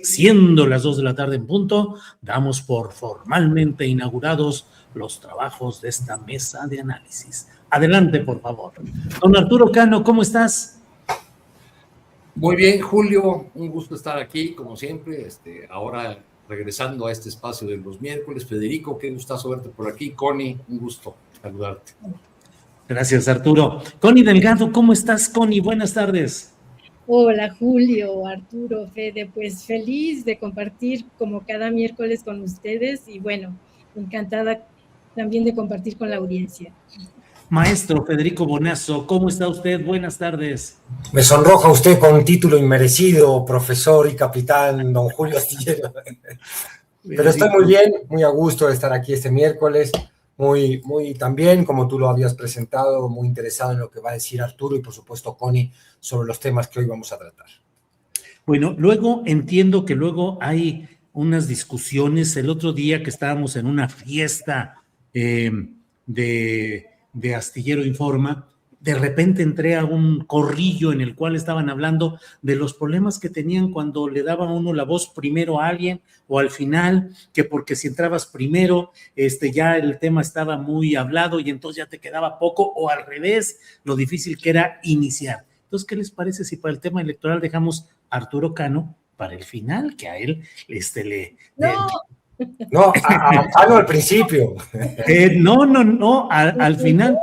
Siendo las 2 de la tarde en punto, damos por formalmente inaugurados los trabajos de esta mesa de análisis. Adelante, por favor. Don Arturo Cano, ¿cómo estás? Muy bien, Julio, un gusto estar aquí, como siempre. Ahora regresando a este espacio de los miércoles. Federico, qué gustazo verte por aquí. Connie, un gusto saludarte. Gracias, Arturo. Connie Delgado, ¿cómo estás, Connie? Buenas tardes. Hola, Julio, Arturo, Fede, pues feliz de compartir como cada miércoles con ustedes y bueno, encantada también de compartir con la audiencia. Maestro Federico Bonazo, ¿cómo está usted? Buenas tardes. Me sonroja usted con un título inmerecido, profesor y capitán, don Julio Astillero. Pero estoy muy bien, muy a gusto de estar aquí este miércoles, muy también, como tú lo habías presentado, muy interesado en lo que va a decir Arturo y por supuesto Connie sobre los temas que hoy vamos a tratar. Bueno, luego entiendo que luego hay unas discusiones. El otro día que estábamos en una fiesta de Astillero Informa, de repente entré a un corrillo en el cual estaban hablando de los problemas que tenían cuando le daba uno la voz primero a alguien o al final, que porque si entrabas primero, ya el tema estaba muy hablado y entonces ya te quedaba poco, o al revés, lo difícil que era iniciar. Entonces, ¿qué les parece si para el tema electoral dejamos a Arturo Cano para el final, que a él No, Cano al principio. No, al final.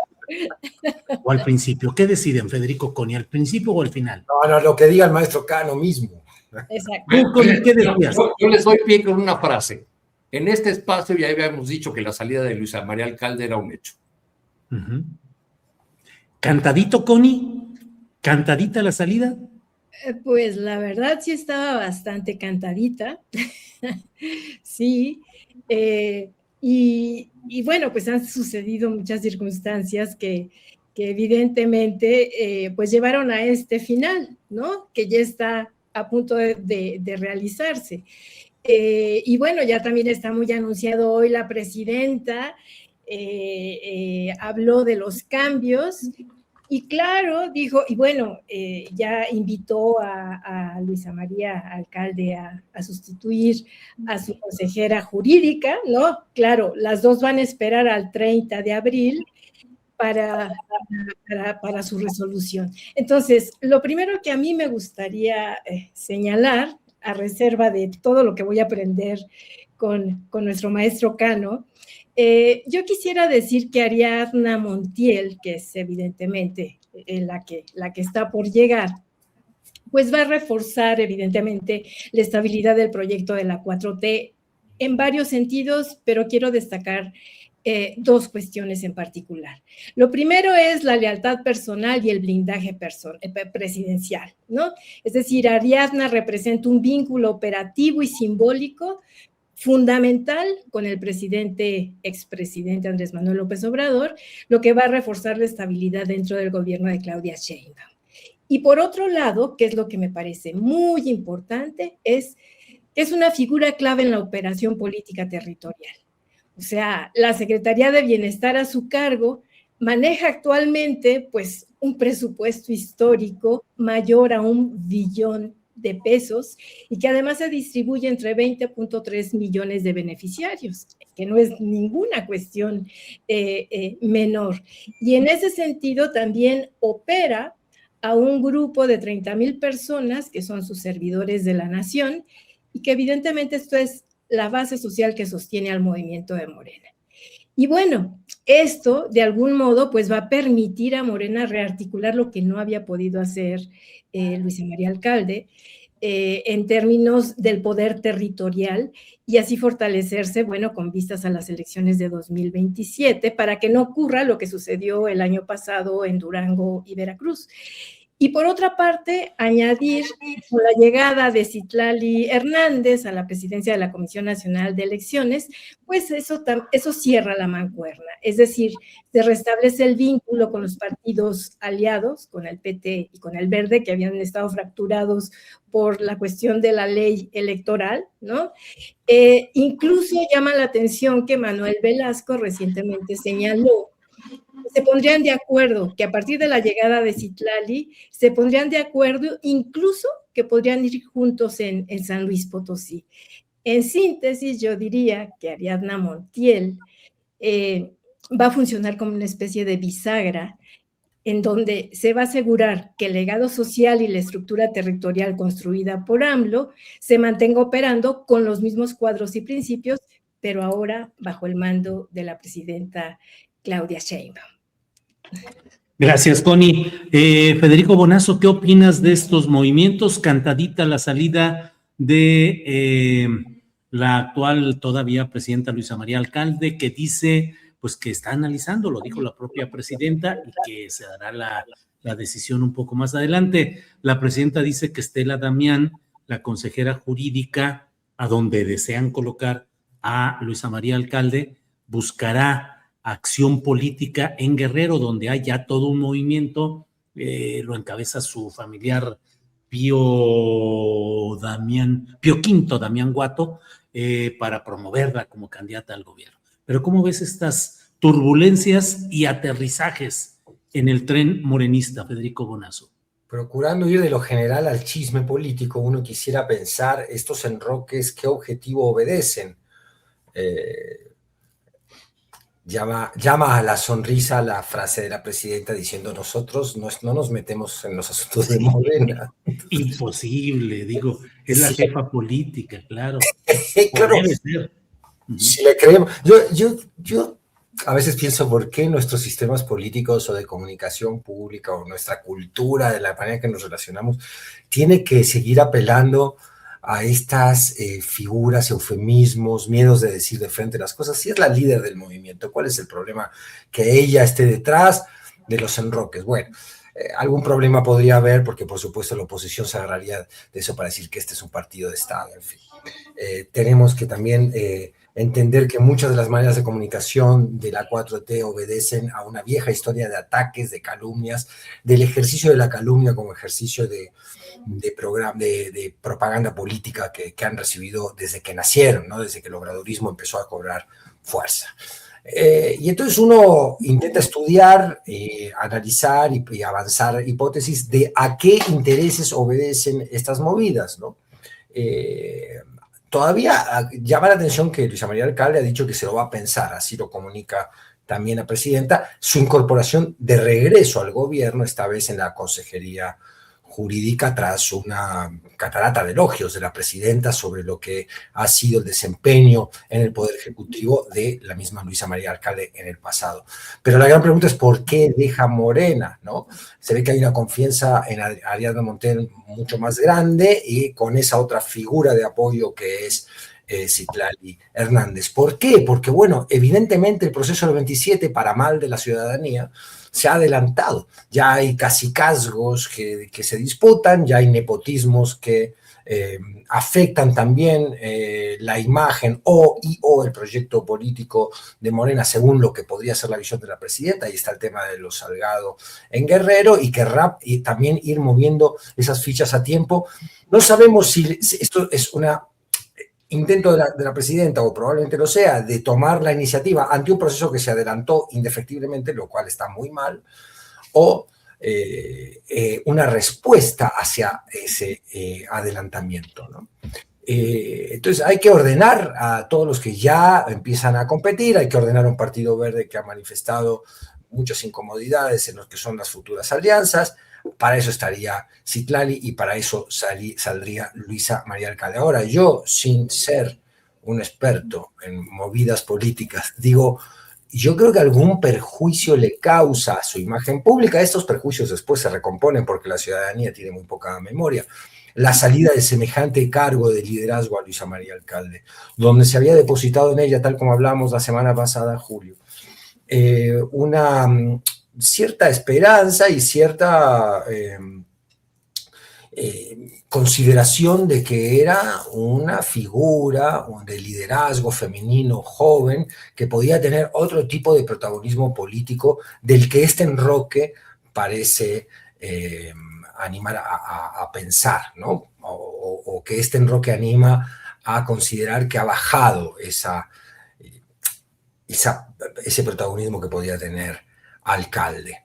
¿O al principio? ¿Qué deciden, Federico Connie? ¿Al principio o al final? No, lo que diga el maestro Cano mismo. Exacto. ¿Qué decías? Yo les doy pie con una frase. En este espacio ya habíamos dicho que la salida de Luisa María Alcalde era un hecho. Uh-huh. ¿Cantadito, Connie? ¿Cantadita la salida? Pues la verdad sí estaba bastante cantadita. Sí. Y bueno, pues han sucedido muchas circunstancias que evidentemente pues llevaron a este final, ¿no? Que ya está a punto de realizarse. Y bueno, ya también está muy anunciado hoy la presidenta, habló de los cambios y claro, dijo, y bueno, ya invitó a Luisa María Alcalde a sustituir a su consejera jurídica, ¿no? Claro, las dos van a esperar al 30 de abril para su resolución. Entonces, lo primero que a mí me gustaría señalar, a reserva de todo lo que voy a aprender con nuestro maestro Cano, yo quisiera decir que Ariadna Montiel, que es evidentemente la que está por llegar, pues va a reforzar evidentemente la estabilidad del proyecto de la 4T en varios sentidos, pero quiero destacar dos cuestiones en particular. Lo primero es la lealtad personal y el blindaje presidencial, ¿no? Es decir, Ariadna representa un vínculo operativo y simbólico fundamental con el expresidente Andrés Manuel López Obrador, lo que va a reforzar la estabilidad dentro del gobierno de Claudia Sheinbaum. Y por otro lado, que es lo que me parece muy importante, es una figura clave en la operación política territorial. O sea, la Secretaría de Bienestar a su cargo maneja actualmente pues un presupuesto histórico mayor a 1 billón de pesos y que además se distribuye entre 20.3 millones de beneficiarios, que no es ninguna cuestión menor. Y en ese sentido también opera a un grupo de 30,000 personas que son sus servidores de la nación y que evidentemente esto es la base social que sostiene al movimiento de Morena. Y bueno, esto de algún modo pues va a permitir a Morena rearticular lo que no había podido hacer Luisa María Alcalde en términos del poder territorial y así fortalecerse, bueno, con vistas a las elecciones de 2027 para que no ocurra lo que sucedió el año pasado en Durango y Veracruz. Y por otra parte, añadir con la llegada de Citlali Hernández a la presidencia de la Comisión Nacional de Elecciones, pues eso cierra la mancuerna. Es decir, se restablece el vínculo con los partidos aliados, con el PT y con el Verde, que habían estado fracturados por la cuestión de la ley electoral, ¿no? Incluso llama la atención que Manuel Velasco recientemente señaló se pondrían de acuerdo, que a partir de la llegada de Citlali, se pondrían de acuerdo incluso que podrían ir juntos en San Luis Potosí. En síntesis, yo diría que Ariadna Montiel va a funcionar como una especie de bisagra en donde se va a asegurar que el legado social y la estructura territorial construida por AMLO se mantenga operando con los mismos cuadros y principios, pero ahora bajo el mando de la presidenta Claudia Sheinbaum. Gracias, Connie. Federico Bonazo, ¿qué opinas de estos movimientos? Cantadita la salida de la actual todavía presidenta Luisa María Alcalde, que dice pues que está analizando, lo dijo la propia presidenta, y que se dará la decisión un poco más adelante. La presidenta dice que Estela Damián, la consejera jurídica, a donde desean colocar a Luisa María Alcalde, buscará acción política en Guerrero, donde hay ya todo un movimiento, lo encabeza su familiar Pío Quinto Damián Guato, para promoverla como candidata al gobierno. Pero ¿cómo ves estas turbulencias y aterrizajes en el tren morenista, Federico Bonazo? Procurando ir de lo general al chisme político, uno quisiera pensar estos enroques, ¿qué objetivo obedecen? Llama a la sonrisa la frase de la presidenta diciendo nosotros no nos metemos en los asuntos de Morena. Imposible, digo, es la jefa política, claro. Claro, debe ser. Si le creemos. Yo a veces pienso por qué nuestros sistemas políticos o de comunicación pública o nuestra cultura, de la manera que nos relacionamos, tiene que seguir apelando a estas figuras, eufemismos, miedos de decir de frente las cosas. Si es la líder del movimiento, ¿cuál es el problema? Que ella esté detrás de los enroques. Bueno, algún problema podría haber, porque por supuesto la oposición se agarraría de eso para decir que este es un partido de Estado, en fin. Tenemos que también entender que muchas de las maneras de comunicación de la 4T obedecen a una vieja historia de ataques, de calumnias, del ejercicio de la calumnia como ejercicio de propaganda política que han recibido desde que nacieron, ¿no? Desde que el obradorismo empezó a cobrar fuerza. Y entonces uno intenta estudiar, analizar y avanzar hipótesis de a qué intereses obedecen estas movidas, ¿no? Todavía llama la atención que Luisa María Alcalde ha dicho que se lo va a pensar, así lo comunica también la presidenta, su incorporación de regreso al gobierno, esta vez en la consejería jurídica, tras una catarata de elogios de la presidenta sobre lo que ha sido el desempeño en el Poder Ejecutivo de la misma Luisa María Alcalde en el pasado. Pero la gran pregunta es ¿por qué deja Morena, ¿no? Se ve que hay una confianza en Ariadna Montiel mucho más grande y con esa otra figura de apoyo que es Citlali Hernández. ¿Por qué? Porque, bueno, evidentemente el proceso del 27, para mal de la ciudadanía, se ha adelantado. Ya hay cacicazgos que se disputan, ya hay nepotismos que afectan también la imagen o el proyecto político de Morena, según lo que podría ser la visión de la presidenta. Ahí está el tema de los Salgado en Guerrero y también ir moviendo esas fichas a tiempo. No sabemos si esto es una intento de la presidenta, o probablemente lo sea, de tomar la iniciativa ante un proceso que se adelantó indefectiblemente, lo cual está muy mal, o una respuesta hacia ese adelantamiento, ¿no? Entonces hay que ordenar a todos los que ya empiezan a competir, hay que ordenar a un Partido Verde que ha manifestado muchas incomodidades en lo que son las futuras alianzas. Para eso estaría Citlali y para eso saldría Luisa María Alcalde. Ahora, yo, sin ser un experto en movidas políticas, digo, yo creo que algún perjuicio le causa a su imagen pública. Estos perjuicios después se recomponen porque la ciudadanía tiene muy poca memoria. La salida de semejante cargo de liderazgo a Luisa María Alcalde, donde se había depositado en ella, tal como hablamos la semana pasada, Julio, una cierta esperanza y cierta consideración de que era una figura de liderazgo femenino joven que podía tener otro tipo de protagonismo político del que este enroque parece animar a pensar, ¿no? O que este enroque anima a considerar que ha bajado ese protagonismo que podía tener Alcalde.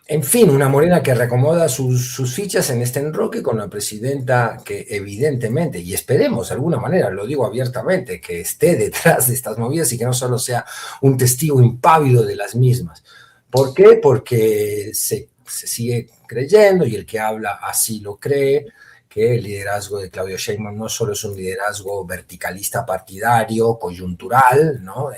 En fin, una Morena que reacomoda sus fichas en este enroque con la presidenta que evidentemente, y esperemos de alguna manera, lo digo abiertamente, que esté detrás de estas movidas y que no solo sea un testigo impávido de las mismas. ¿Por qué? Porque se sigue creyendo, y el que habla así lo cree, que el liderazgo de Claudia Sheinbaum no solo es un liderazgo verticalista partidario, coyuntural, ¿no?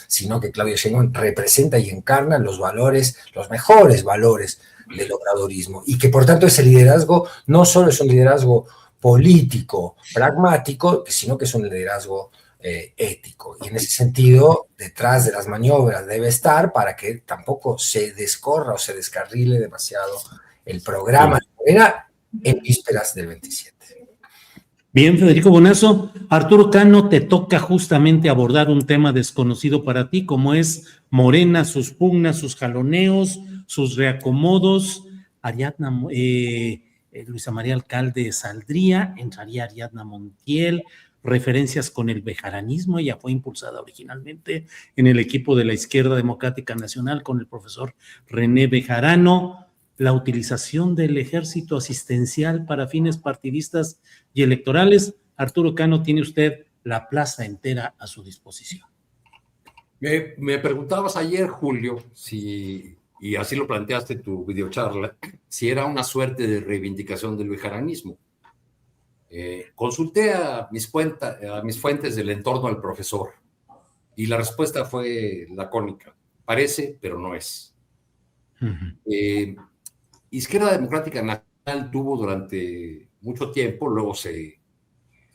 Sino que Claudia Sheinbaum representa y encarna los valores, los mejores valores del obradorismo, y que por tanto ese liderazgo no solo es un liderazgo político, pragmático, sino que es un liderazgo ético. Y en ese sentido, detrás de las maniobras debe estar para que tampoco se descorra o se descarrile demasiado el programa de Morena en vísperas del 27. Bien, Federico Bonazo. Arturo Cano, te toca justamente abordar un tema desconocido para ti, como es Morena, sus pugnas, sus jaloneos, sus reacomodos. Luisa María Alcalde saldría, entraría Ariadna Montiel, referencias con el bejaranismo. Ella fue impulsada originalmente en el equipo de la Izquierda Democrática Nacional con el profesor René Bejarano. La utilización del ejército asistencial para fines partidistas y electorales. Arturo Cano, tiene usted la plaza entera a su disposición. Me preguntabas ayer, Julio, y así lo planteaste en tu videocharla, si era una suerte de reivindicación del bejaranismo. Consulté a mis fuentes del entorno del profesor, y la respuesta fue lacónica. Parece, pero no es. Izquierda Democrática Nacional tuvo durante mucho tiempo, luego se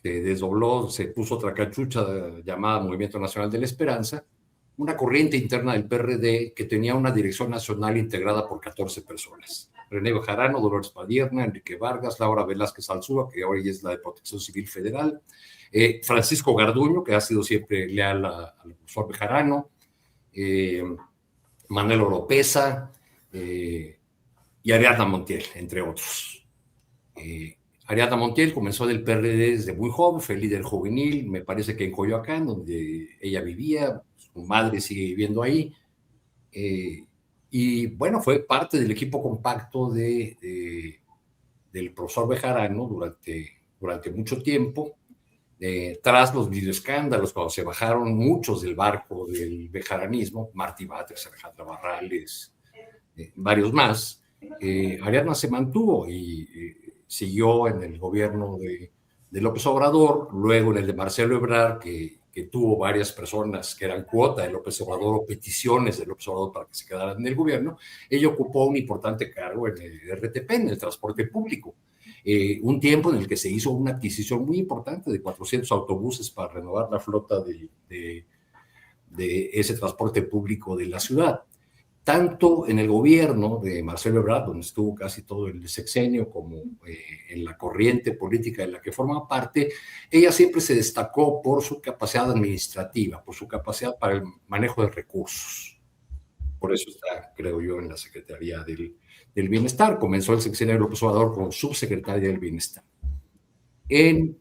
desdobló, se puso otra cachucha llamada Movimiento Nacional de la Esperanza, una corriente interna del PRD que tenía una dirección nacional integrada por 14 personas. René Bejarano, Dolores Padierna, Enrique Vargas, Laura Velázquez Alzúa, que ahora es la de Protección Civil Federal, Francisco Garduño, que ha sido siempre leal al profesor Bejarano, Manuel Oropesa, y Ariadna Montiel, entre otros. Ariadna Montiel comenzó del PRD desde muy joven, fue líder juvenil, me parece que en Coyoacán, donde ella vivía, su madre sigue viviendo ahí, y bueno, fue parte del equipo compacto del profesor Bejarano durante mucho tiempo, tras los videoescándalos, cuando se bajaron muchos del barco del bejaranismo, Martí Batres, Alejandra Barrales, varios más. Ariadna se mantuvo y siguió en el gobierno de López Obrador, luego en el de Marcelo Ebrard, que tuvo varias personas que eran cuota de López Obrador o peticiones de López Obrador para que se quedaran en el gobierno. Ella ocupó un importante cargo en el RTP, en el transporte público. Un tiempo en el que se hizo una adquisición muy importante de 400 autobuses para renovar la flota de ese transporte público de la ciudad. Tanto en el gobierno de Marcelo Ebrard, donde estuvo casi todo el sexenio, como en la corriente política de la que forma parte, ella siempre se destacó por su capacidad administrativa, por su capacidad para el manejo de recursos. Por eso está, creo yo, en la Secretaría del Bienestar. Comenzó el sexenio de López Obrador como subsecretaria del Bienestar. En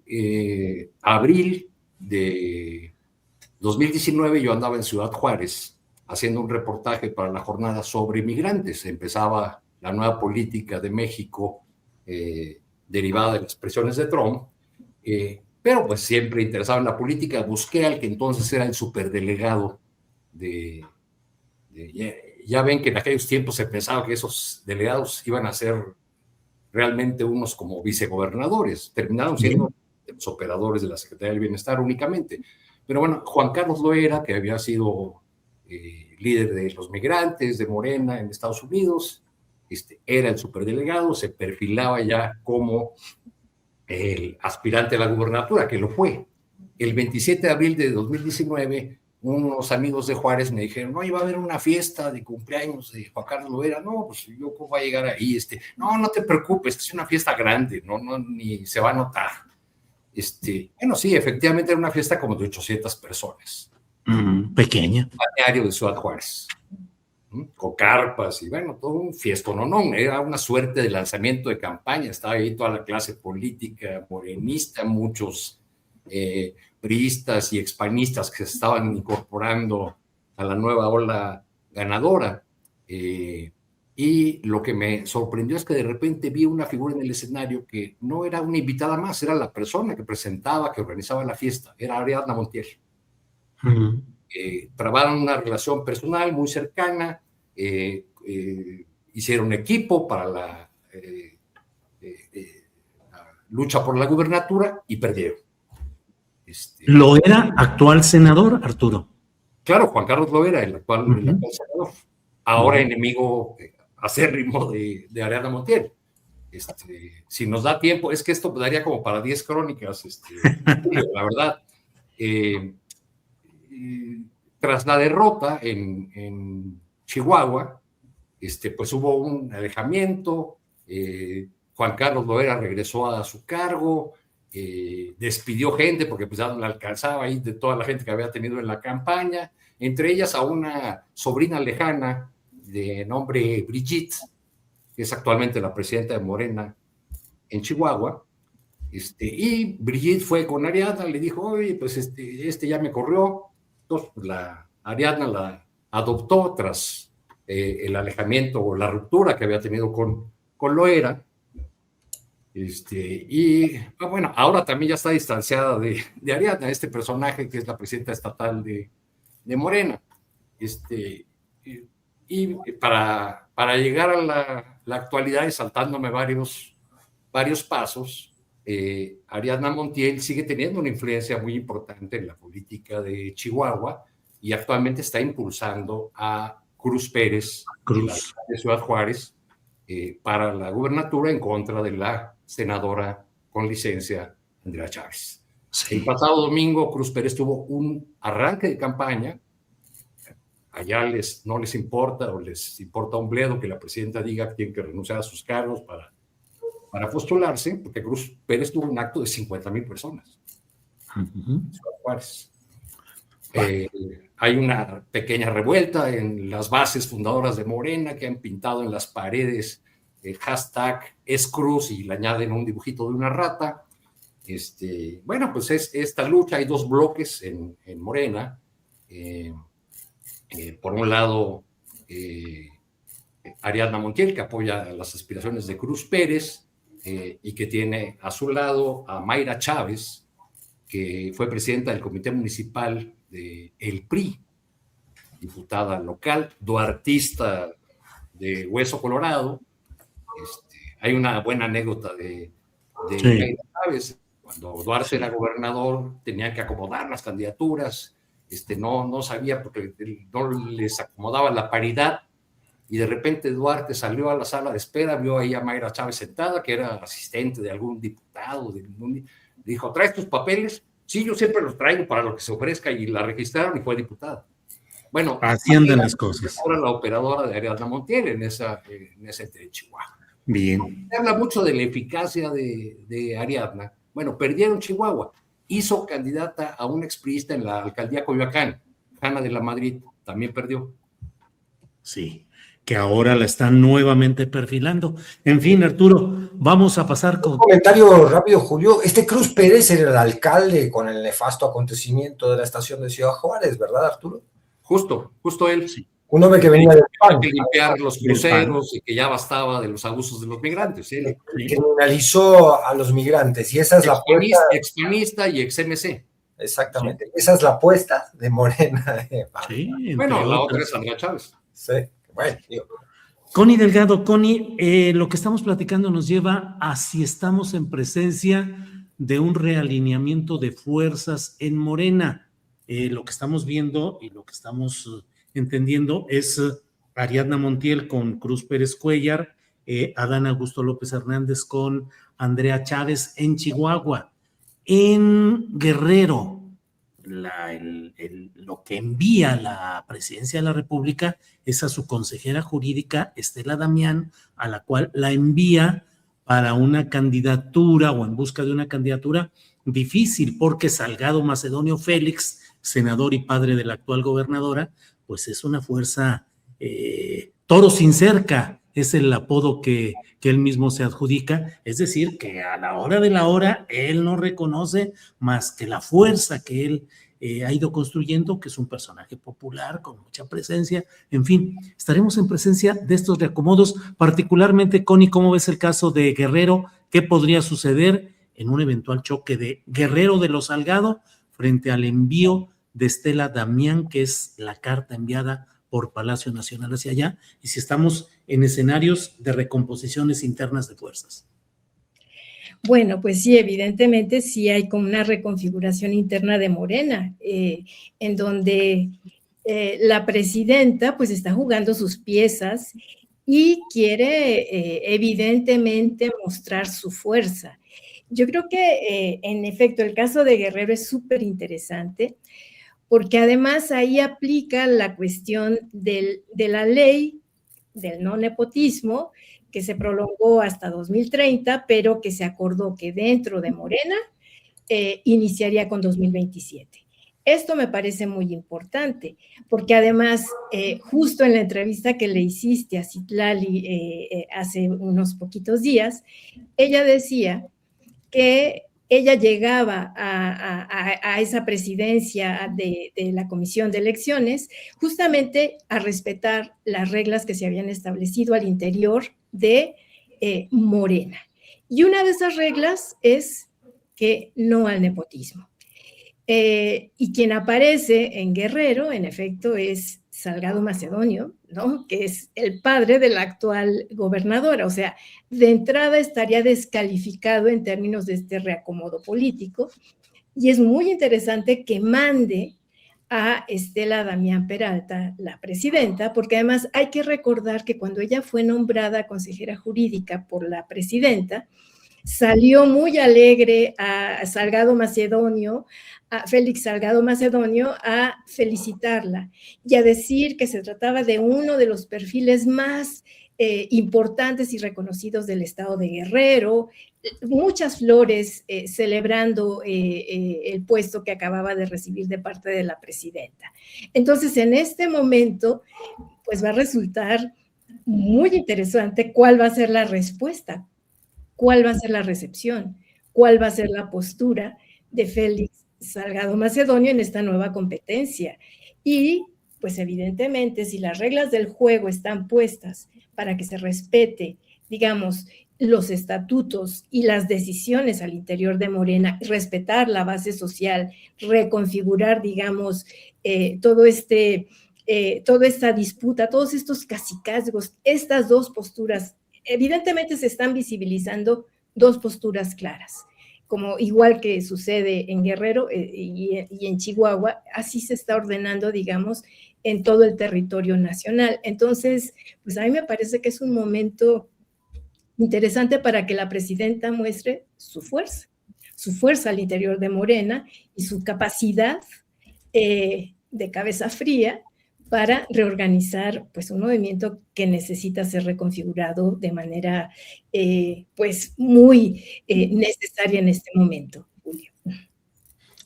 abril de 2019 yo andaba en Ciudad Juárez haciendo un reportaje para la jornada sobre migrantes. Empezaba la nueva política de México derivada de las presiones de Trump, pero pues siempre interesado en la política. Busqué al que entonces era el superdelegado ya ven que en aquellos tiempos se pensaba que esos delegados iban a ser realmente unos como vicegobernadores, terminaron siendo los operadores de la Secretaría del Bienestar únicamente. Pero bueno, Juan Carlos Loera, que había sido líder de los migrantes de Morena en Estados Unidos, era el superdelegado, se perfilaba ya como el aspirante a la gubernatura, que lo fue. El 27 de abril de 2019, unos amigos de Juárez me dijeron, no, iba a haber una fiesta de cumpleaños de Juan Carlos Loera. No, pues yo cómo voy a llegar ahí. No te preocupes, es una fiesta grande, ni se va a notar. Bueno, sí, efectivamente era una fiesta como de 800 personas. Pequeña. Balneario de Ciudad Juárez, con carpas y bueno, todo un fiestón, no, era una suerte de lanzamiento de campaña. Estaba ahí toda la clase política morenista, muchos priistas y expanistas que se estaban incorporando a la nueva ola ganadora, y Y lo que me sorprendió es que de repente vi una figura en el escenario que no era una invitada más, era la persona que presentaba, que organizaba la fiesta, era Ariadna Montiel. Trabajaron una relación personal muy cercana, hicieron equipo para la lucha por la gubernatura y perdieron. Loera, actual senador, Arturo. Claro, Juan Carlos Loera, el actual senador, ahora enemigo acérrimo de Ariadna Montiel. Si nos da tiempo, es que esto daría como para 10 crónicas, la verdad. Tras la derrota en Chihuahua, pues hubo un alejamiento, Juan Carlos Loera regresó a su cargo, despidió gente porque pues ya no le alcanzaba ahí de toda la gente que había tenido en la campaña, entre ellas a una sobrina lejana de nombre Brigitte, que es actualmente la presidenta de Morena en Chihuahua. Y Brigitte fue con Ariadna, le dijo, oye, pues ya me corrió. Entonces, pues, Ariadna la adoptó tras el alejamiento o la ruptura que había tenido con Loera. Y bueno, ahora también ya está distanciada de Ariadna, este personaje que es la presidenta estatal de Morena. Y para llegar a la actualidad y saltándome varios pasos, Ariadna Montiel sigue teniendo una influencia muy importante en la política de Chihuahua y actualmente está impulsando a Cruz Pérez de Ciudad Juárez para la gubernatura en contra de la senadora con licencia Andrea Chávez. Sí. El pasado domingo Cruz Pérez tuvo un arranque de campaña. Allá no les importa o les importa un bledo que la presidenta diga que tienen que renunciar a sus cargos para postularse, porque Cruz Pérez tuvo un acto de 50,000 personas. Hay una pequeña revuelta en las bases fundadoras de Morena que han pintado en las paredes el hashtag es Cruz y le añaden un dibujito de una rata. Bueno, pues es esta lucha, hay dos bloques en Morena. Por un lado, Ariadna Montiel, que apoya las aspiraciones de Cruz Pérez, y que tiene a su lado a Mayra Chávez, que fue presidenta del Comité Municipal del PRI, diputada local, duartista de Hueso Colorado. Hay una buena anécdota de Mayra Chávez. Cuando Duarte era gobernador, tenía que acomodar las candidaturas, no sabía porque no les acomodaba la paridad, y de repente Duarte salió a la sala de espera, vio ahí a Mayra Chávez sentada, que era asistente de algún diputado, dijo, ¿traes tus papeles? Sí, yo siempre los traigo para lo que se ofrezca, y la registraron y fue diputada. Bueno, así andan las cosas. Ahora la operadora de Ariadna Montiel en ese de Chihuahua. Bien. Se habla mucho de la eficacia de Ariadna. Bueno, perdieron Chihuahua. Hizo candidata a un expriista en la alcaldía Coyoacán, Hanna de la Madrid, también perdió. Sí, que ahora la están nuevamente perfilando. En fin, Arturo, vamos a pasar con... Un comentario rápido, Julio. Cruz Pérez era el alcalde con el nefasto acontecimiento de la estación de Ciudad Juárez, ¿verdad, Arturo? Justo él. Sí. Un hombre que venía de España. Que limpiar los cruceros y que ya bastaba de los abusos de los migrantes. ¿Sí? Que criminalizó a los migrantes, y esa es la apuesta. Expanista y ex-MC. Exactamente. Sí. Esa es la apuesta de Morena. Sí, bueno, la otra es Andrea Chávez. Sí, bueno, tío. Connie Delgado, Connie, lo que estamos platicando nos lleva a si estamos en presencia de un realineamiento de fuerzas en Morena. Lo que estamos viendo y lo que estamos entendiendo es Ariadna Montiel con Cruz Pérez Cuellar, Adán Augusto López Hernández con Andrea Chávez en Chihuahua. En Guerrero, lo que envía la presidencia de la República es a su consejera jurídica, Estela Damián, a la cual la envía para una candidatura o en busca de una candidatura difícil, porque Salgado Macedonio Félix, senador y padre de la actual gobernadora, pues es una fuerza toro sin cerca, es el apodo que él mismo se adjudica, es decir, que a la hora de la hora él no reconoce más que la fuerza que él ha ido construyendo, que es un personaje popular con mucha presencia. En fin, estaremos en presencia de estos reacomodos, particularmente, Connie, ¿cómo ves el caso de Guerrero? ¿Qué podría suceder en un eventual choque de Guerrero de los Salgado frente al envío de Estela Damián, que es la carta enviada por Palacio Nacional hacia allá, y si estamos en escenarios de recomposiciones internas de fuerzas? Bueno, pues sí, evidentemente sí hay como una reconfiguración interna de Morena, en donde la presidenta pues está jugando sus piezas y quiere evidentemente mostrar su fuerza. Yo creo que en efecto el caso de Guerrero es súper interesante, porque además ahí aplica la cuestión de la ley del no nepotismo, que se prolongó hasta 2030, pero que se acordó que dentro de Morena iniciaría con 2027. Esto me parece muy importante, porque además, justo en la entrevista que le hiciste a Citlali hace unos poquitos días, ella decía que ella llegaba a esa presidencia de la Comisión de Elecciones justamente a respetar las reglas que se habían establecido al interior de Morena. Y una de esas reglas es que no al nepotismo. Y quien aparece en Guerrero, en efecto, es Salgado Macedonio, ¿no? Que es el padre de la actual gobernadora. O sea, de entrada estaría descalificado en términos de este reacomodo político. Y es muy interesante que mande a Estela Damián Peralta, la presidenta, porque además hay que recordar que cuando ella fue nombrada consejera jurídica por la presidenta, salió muy alegre a Salgado Macedonio, a Félix Salgado Macedonio, a felicitarla y a decir que se trataba de uno de los perfiles más importantes y reconocidos del estado de Guerrero, muchas flores celebrando el puesto que acababa de recibir de parte de la presidenta. Entonces, en este momento, pues va a resultar muy interesante cuál va a ser la respuesta, cuál va a ser la recepción, cuál va a ser la postura de Félix Salgado Macedonio en esta nueva competencia. Y, pues evidentemente, si las reglas del juego están puestas para que se respete, digamos, los estatutos y las decisiones al interior de Morena, respetar la base social, reconfigurar, digamos, toda esta disputa, todos estos cacicazgos, estas dos posturas, evidentemente se están visibilizando dos posturas claras, como igual que sucede en Guerrero y en Chihuahua, así se está ordenando, digamos, en todo el territorio nacional. Entonces, pues a mí me parece que es un momento interesante para que la presidenta muestre su fuerza al interior de Morena y su capacidad de cabeza fría para reorganizar pues un movimiento que necesita ser reconfigurado de manera pues muy necesaria en este momento, Julio.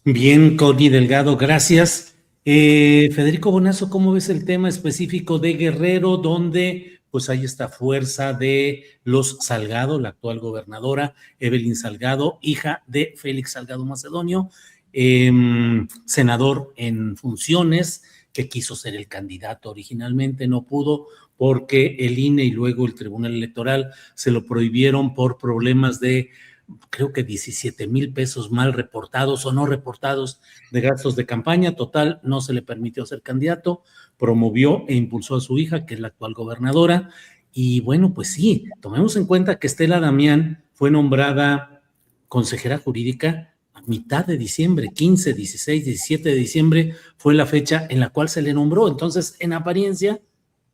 Bien, Connie Delgado, gracias. Federico Bonazo, ¿cómo ves el tema específico de Guerrero, donde pues hay esta fuerza de los Salgado, la actual gobernadora, Evelyn Salgado, hija de Félix Salgado Macedonio, senador en funciones, que quiso ser el candidato originalmente, no pudo porque el INE y luego el Tribunal Electoral se lo prohibieron por problemas de, creo que 17,000 pesos mal reportados o no reportados de gastos de campaña. Total, no se le permitió ser candidato, promovió e impulsó a su hija, que es la actual gobernadora. Y bueno, pues sí, tomemos en cuenta que Estela Damián fue nombrada consejera jurídica a mitad de diciembre, 15, 16, 17 de diciembre fue la fecha en la cual se le nombró. Entonces, en apariencia,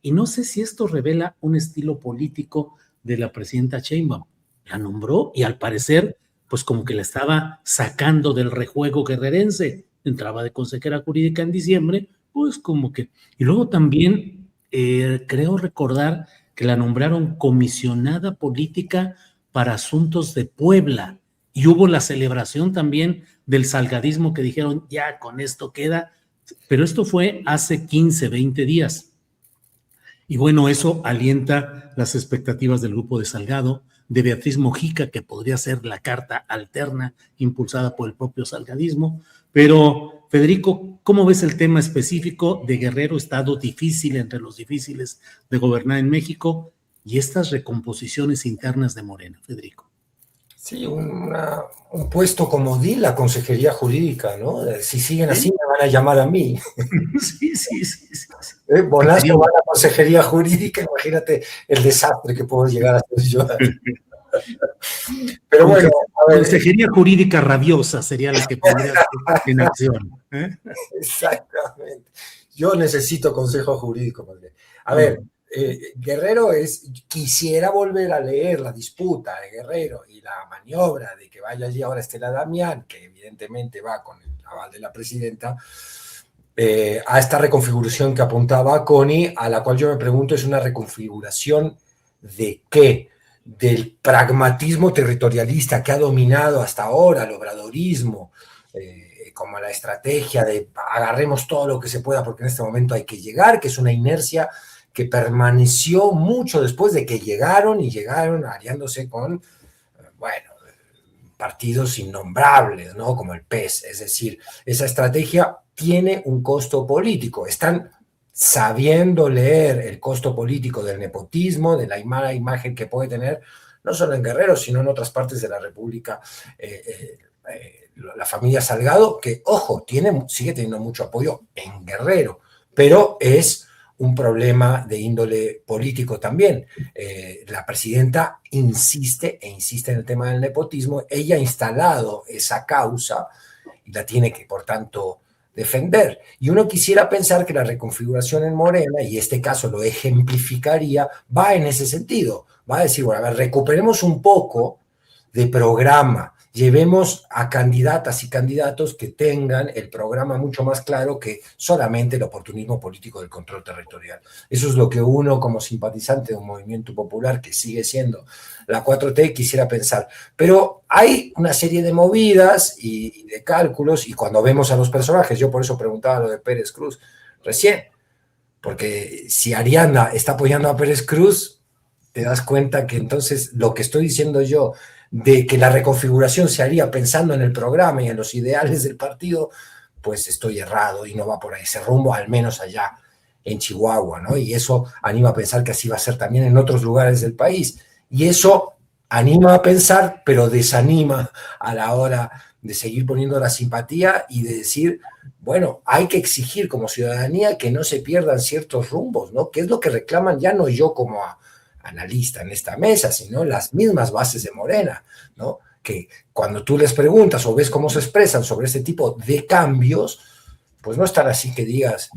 y no sé si esto revela un estilo político de la presidenta Sheinbaum, la nombró y al parecer, pues como que la estaba sacando del rejuego guerrerense. Entraba de consejera jurídica en diciembre, pues como que... Y luego también creo recordar que la nombraron comisionada política para asuntos de Puebla y hubo la celebración también del salgadismo que dijeron, ya con esto queda, pero esto fue hace 15, 20 días. Y bueno, eso alienta las expectativas del grupo de Salgado, de Beatriz Mojica, que podría ser la carta alterna impulsada por el propio salgadismo, pero Federico, ¿cómo ves el tema específico de Guerrero, estado difícil entre los difíciles de gobernar en México, y estas recomposiciones internas de Morena, Federico? Sí, un puesto comodín, la consejería jurídica, ¿no? Si siguen así, me van a llamar a mí. Sí. Bolasco va a la consejería jurídica, imagínate el desastre que puedo llegar a hacer yo. Pero bueno, a ver. Consejería jurídica rabiosa sería la que pondría en acción. Exactamente. Yo necesito consejo jurídico. A ver, Guerrero quisiera volver a leer la disputa de Guerrero y la maniobra de que vaya allí ahora Estela Damián, que evidentemente va con el aval de la presidenta, a esta reconfiguración que apuntaba Connie, a la cual yo me pregunto, ¿es una reconfiguración de qué? Del pragmatismo territorialista que ha dominado hasta ahora, el obradorismo, como la estrategia de agarremos todo lo que se pueda porque en este momento hay que llegar, que es una inercia que permaneció mucho después de que llegaron aliándose con, bueno, partidos innombrables, ¿no? Como el PES. Es decir, esa estrategia tiene un costo político. Están sabiendo leer el costo político del nepotismo, de la mala imagen que puede tener, no solo en Guerrero, sino en otras partes de la República, la familia Salgado, que, ojo, sigue teniendo mucho apoyo en Guerrero, pero es un problema de índole político también. La presidenta insiste en el tema del nepotismo. Ella ha instalado esa causa y la tiene que, por tanto, defender. Y uno quisiera pensar que la reconfiguración en Morena, y este caso lo ejemplificaría, va en ese sentido. Va a decir, bueno, a ver, recuperemos un poco de programa, llevemos a candidatas y candidatos que tengan el programa mucho más claro que solamente el oportunismo político del control territorial. Eso es lo que uno, como simpatizante de un movimiento popular que sigue siendo la 4T, quisiera pensar. Pero hay una serie de movidas y de cálculos, y cuando vemos a los personajes, yo por eso preguntaba lo de Pérez Cruz recién, porque si Ariana está apoyando a Pérez Cruz, te das cuenta que entonces lo que estoy diciendo yo de que la reconfiguración se haría pensando en el programa y en los ideales del partido, pues estoy errado y no va por ahí ese rumbo, al menos allá en Chihuahua, ¿no? Y eso anima a pensar que así va a ser también en otros lugares del país. Y eso anima a pensar, pero desanima a la hora de seguir poniendo la simpatía y de decir, bueno, hay que exigir como ciudadanía que no se pierdan ciertos rumbos, ¿no? Que es lo que reclaman ya no yo como analista en esta mesa, sino las mismas bases de Morena, ¿no? Que cuando tú les preguntas o ves cómo se expresan sobre este tipo de cambios, pues no están así que digas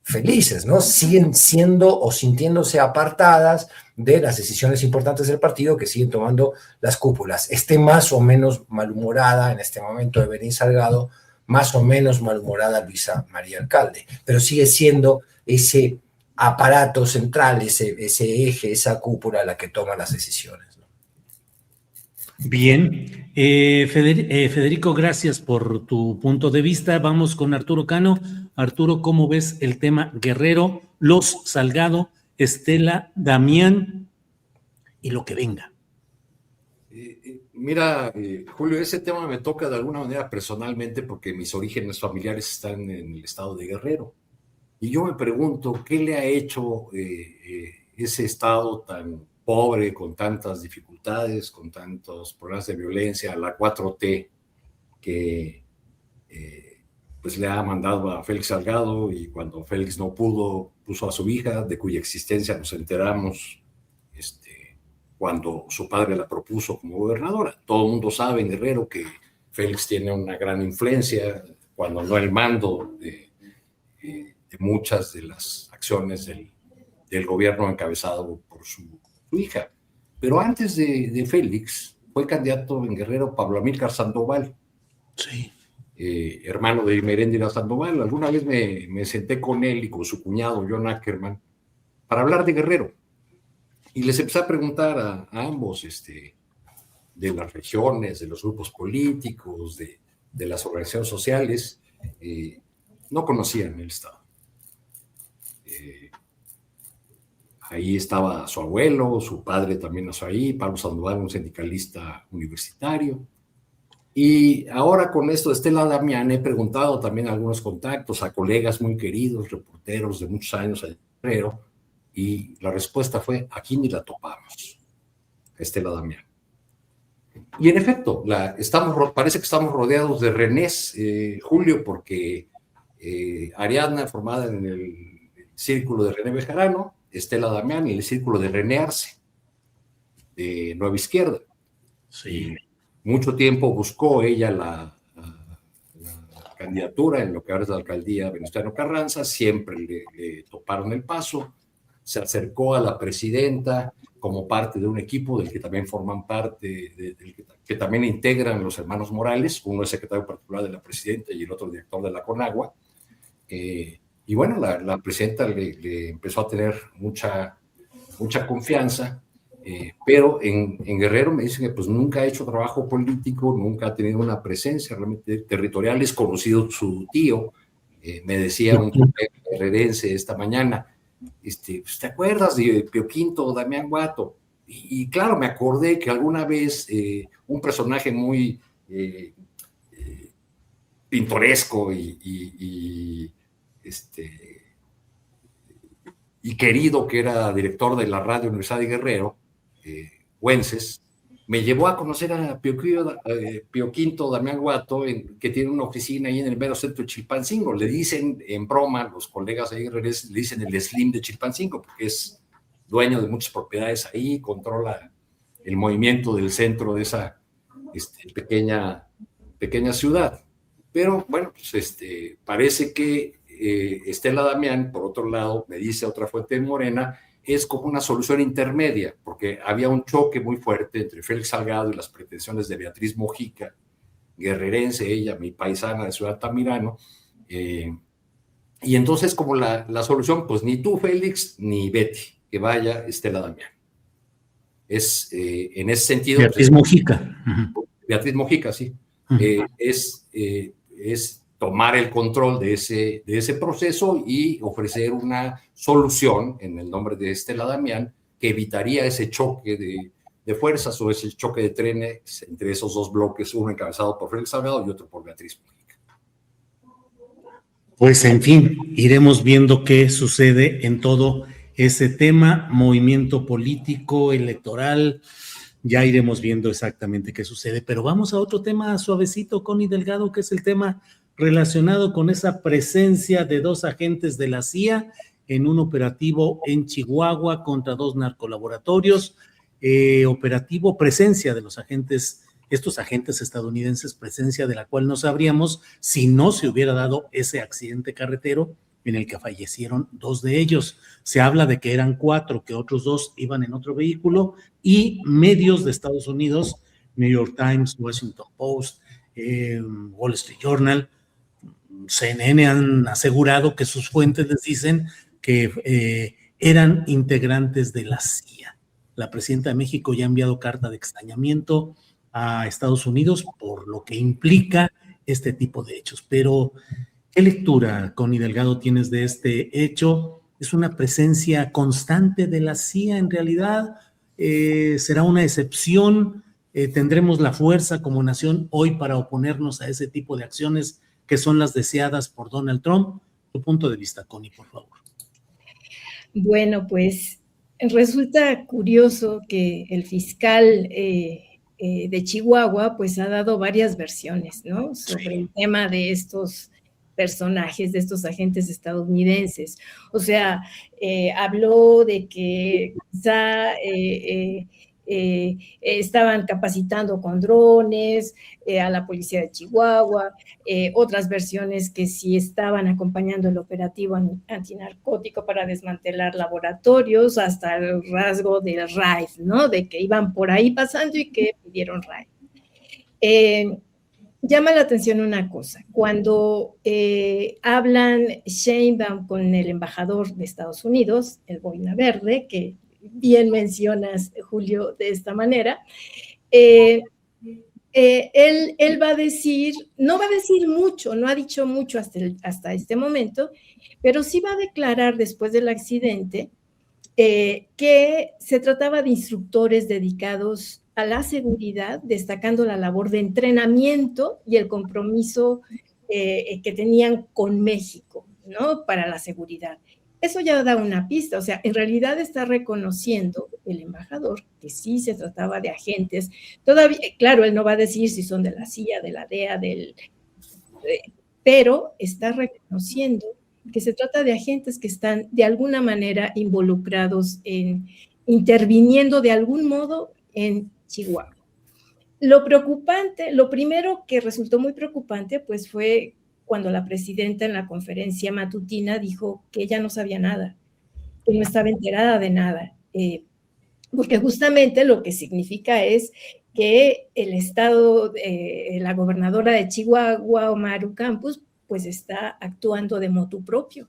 felices, ¿no? Siguen siendo o sintiéndose apartadas de las decisiones importantes del partido que siguen tomando las cúpulas. Esté más o menos malhumorada en este momento Evelyn Salgado, más o menos malhumorada Luisa María Alcalde, pero sigue siendo ese aparato central, ese eje, esa cúpula la que toma las decisiones, ¿no? Bien, Federico, gracias por tu punto de vista. Vamos con Arturo Cano. Arturo, ¿cómo ves el tema Guerrero, los Salgado, Estela Damián y lo que venga? Mira, Julio, ese tema me toca de alguna manera personalmente porque mis orígenes familiares están en el estado de Guerrero. Y yo me pregunto, ¿qué le ha hecho ese estado tan pobre, con tantas dificultades, con tantos problemas de violencia, a la 4T, que pues le ha mandado a Félix Salgado, y cuando Félix no pudo, puso a su hija, de cuya existencia nos enteramos cuando su padre la propuso como gobernadora? Todo el mundo sabe en Guerrero que Félix tiene una gran influencia, cuando no el mando de muchas de las acciones del gobierno encabezado por su hija. Pero antes de Félix, fue candidato en Guerrero Pablo Amílcar Sandoval, Sí. Hermano de Meréndira Sandoval. Alguna vez me senté con él y con su cuñado, John Ackerman, para hablar de Guerrero. Y les empecé a preguntar a ambos de las regiones, de los grupos políticos, de las organizaciones sociales. No conocían el estado. Ahí estaba su abuelo, su padre también nació ahí, Pablo Sandoval, un sindicalista universitario. Y ahora con esto de Estela Damián he preguntado también a algunos contactos, a colegas muy queridos, reporteros de muchos años allá en Guerrero, y la respuesta fue, aquí ni la topamos, Estela Damián. Y en efecto, parece que estamos rodeados de Renés, Julio, porque Ariadna, formada en el círculo de René Bejarano, Estela Damián y el círculo de René Arce, de Nueva Izquierda. Sí. Mucho tiempo buscó ella la candidatura en lo que ahora es la alcaldía Venustiano Carranza, siempre le toparon el paso, se acercó a la presidenta como parte de un equipo del que también forman parte, que también integran los hermanos Morales, uno es secretario particular de la presidenta y el otro director de la Conagua, y bueno, la presidenta le empezó a tener mucha confianza. Pero en Guerrero me dicen que pues nunca ha hecho trabajo político, nunca ha tenido una presencia realmente territorial, es conocido su tío, me decía un guerrerense esta mañana, pues, ¿te acuerdas de Pío Quinto, Damián Guato? Y claro, me acordé que alguna vez un personaje muy pintoresco y querido, que era director de la Radio Universidad de Guerrero, Güences, me llevó a conocer a Pío Quinto Damián Guato, que tiene una oficina ahí en el mero centro de Chilpancingo. Le dicen en broma, los colegas ahí le dicen el Slim de Chilpancingo, porque es dueño de muchas propiedades ahí, controla el movimiento del centro de esa pequeña ciudad. Pero bueno, pues parece que Estela Damián, por otro lado, me dice otra fuente de Morena, es como una solución intermedia, porque había un choque muy fuerte entre Félix Salgado y las pretensiones de Beatriz Mojica, guerrerense, ella, mi paisana de Ciudad Altamirano, y entonces como la solución, pues ni tú, Félix, ni Betty, que vaya Estela Damián. Es, en ese sentido... Beatriz Mojica. Beatriz Mojica, sí. Es tomar el control de ese proceso y ofrecer una solución en el nombre de Estela Damián que evitaría ese choque de fuerzas o ese choque de trenes entre esos dos bloques, uno encabezado por Félix Salgado y otro por Beatriz Mojica. Pues en fin, iremos viendo qué sucede en todo ese tema, movimiento político, electoral, ya iremos viendo exactamente qué sucede, pero vamos a otro tema suavecito, Connie Delgado, que es el tema relacionado con esa presencia de 2 agentes de la CIA en un operativo en Chihuahua contra 2 narcolaboratorios, operativo, presencia de los agentes, estos agentes estadounidenses, presencia de la cual no sabríamos si no se hubiera dado ese accidente carretero en el que fallecieron 2 de ellos. Se habla de que eran 4, que otros 2 iban en otro vehículo, y medios de Estados Unidos, New York Times, Washington Post, Wall Street Journal, CNN han asegurado que sus fuentes les dicen que eran integrantes de la CIA. La presidenta de México ya ha enviado carta de extrañamiento a Estados Unidos por lo que implica este tipo de hechos. Pero, ¿qué lectura, Connie Delgado, tienes de este hecho? ¿Es una presencia constante de la CIA en realidad? ¿Será una excepción? ¿Tendremos la fuerza como nación hoy para oponernos a ese tipo de acciones que son las deseadas por Donald Trump? Tu punto de vista, Connie, por favor. Bueno, pues resulta curioso que el fiscal de Chihuahua pues ha dado varias versiones, ¿no? Sobre el tema de estos personajes, de estos agentes estadounidenses. O sea, habló de que quizá estaban capacitando con drones a la policía de Chihuahua, otras versiones que sí estaban acompañando el operativo antinarcótico para desmantelar laboratorios, hasta el rasgo del raid, ¿no? De que iban por ahí pasando y que pidieron raid. Llama la atención una cosa, cuando hablan Sheinbaum con el embajador de Estados Unidos, el Boina Verde, que bien mencionas, Julio, de esta manera, él va a decir, no va a decir mucho, no ha dicho mucho hasta este momento, pero sí va a declarar después del accidente que se trataba de instructores dedicados a la seguridad, destacando la labor de entrenamiento y el compromiso que tenían con México, ¿no? Para la seguridad. Eso ya da una pista, o sea, en realidad está reconociendo el embajador que sí se trataba de agentes. Todavía, claro, él no va a decir si son de la CIA, de la DEA, pero está reconociendo que se trata de agentes que están de alguna manera involucrados interviniendo de algún modo en Chihuahua. Lo preocupante, lo primero que resultó muy preocupante, pues fue cuando la presidenta en la conferencia matutina dijo que ella no sabía nada, que no estaba enterada de nada, porque justamente lo que significa es que el estado, la gobernadora de Chihuahua, Maru Campos, pues está actuando de motu propio.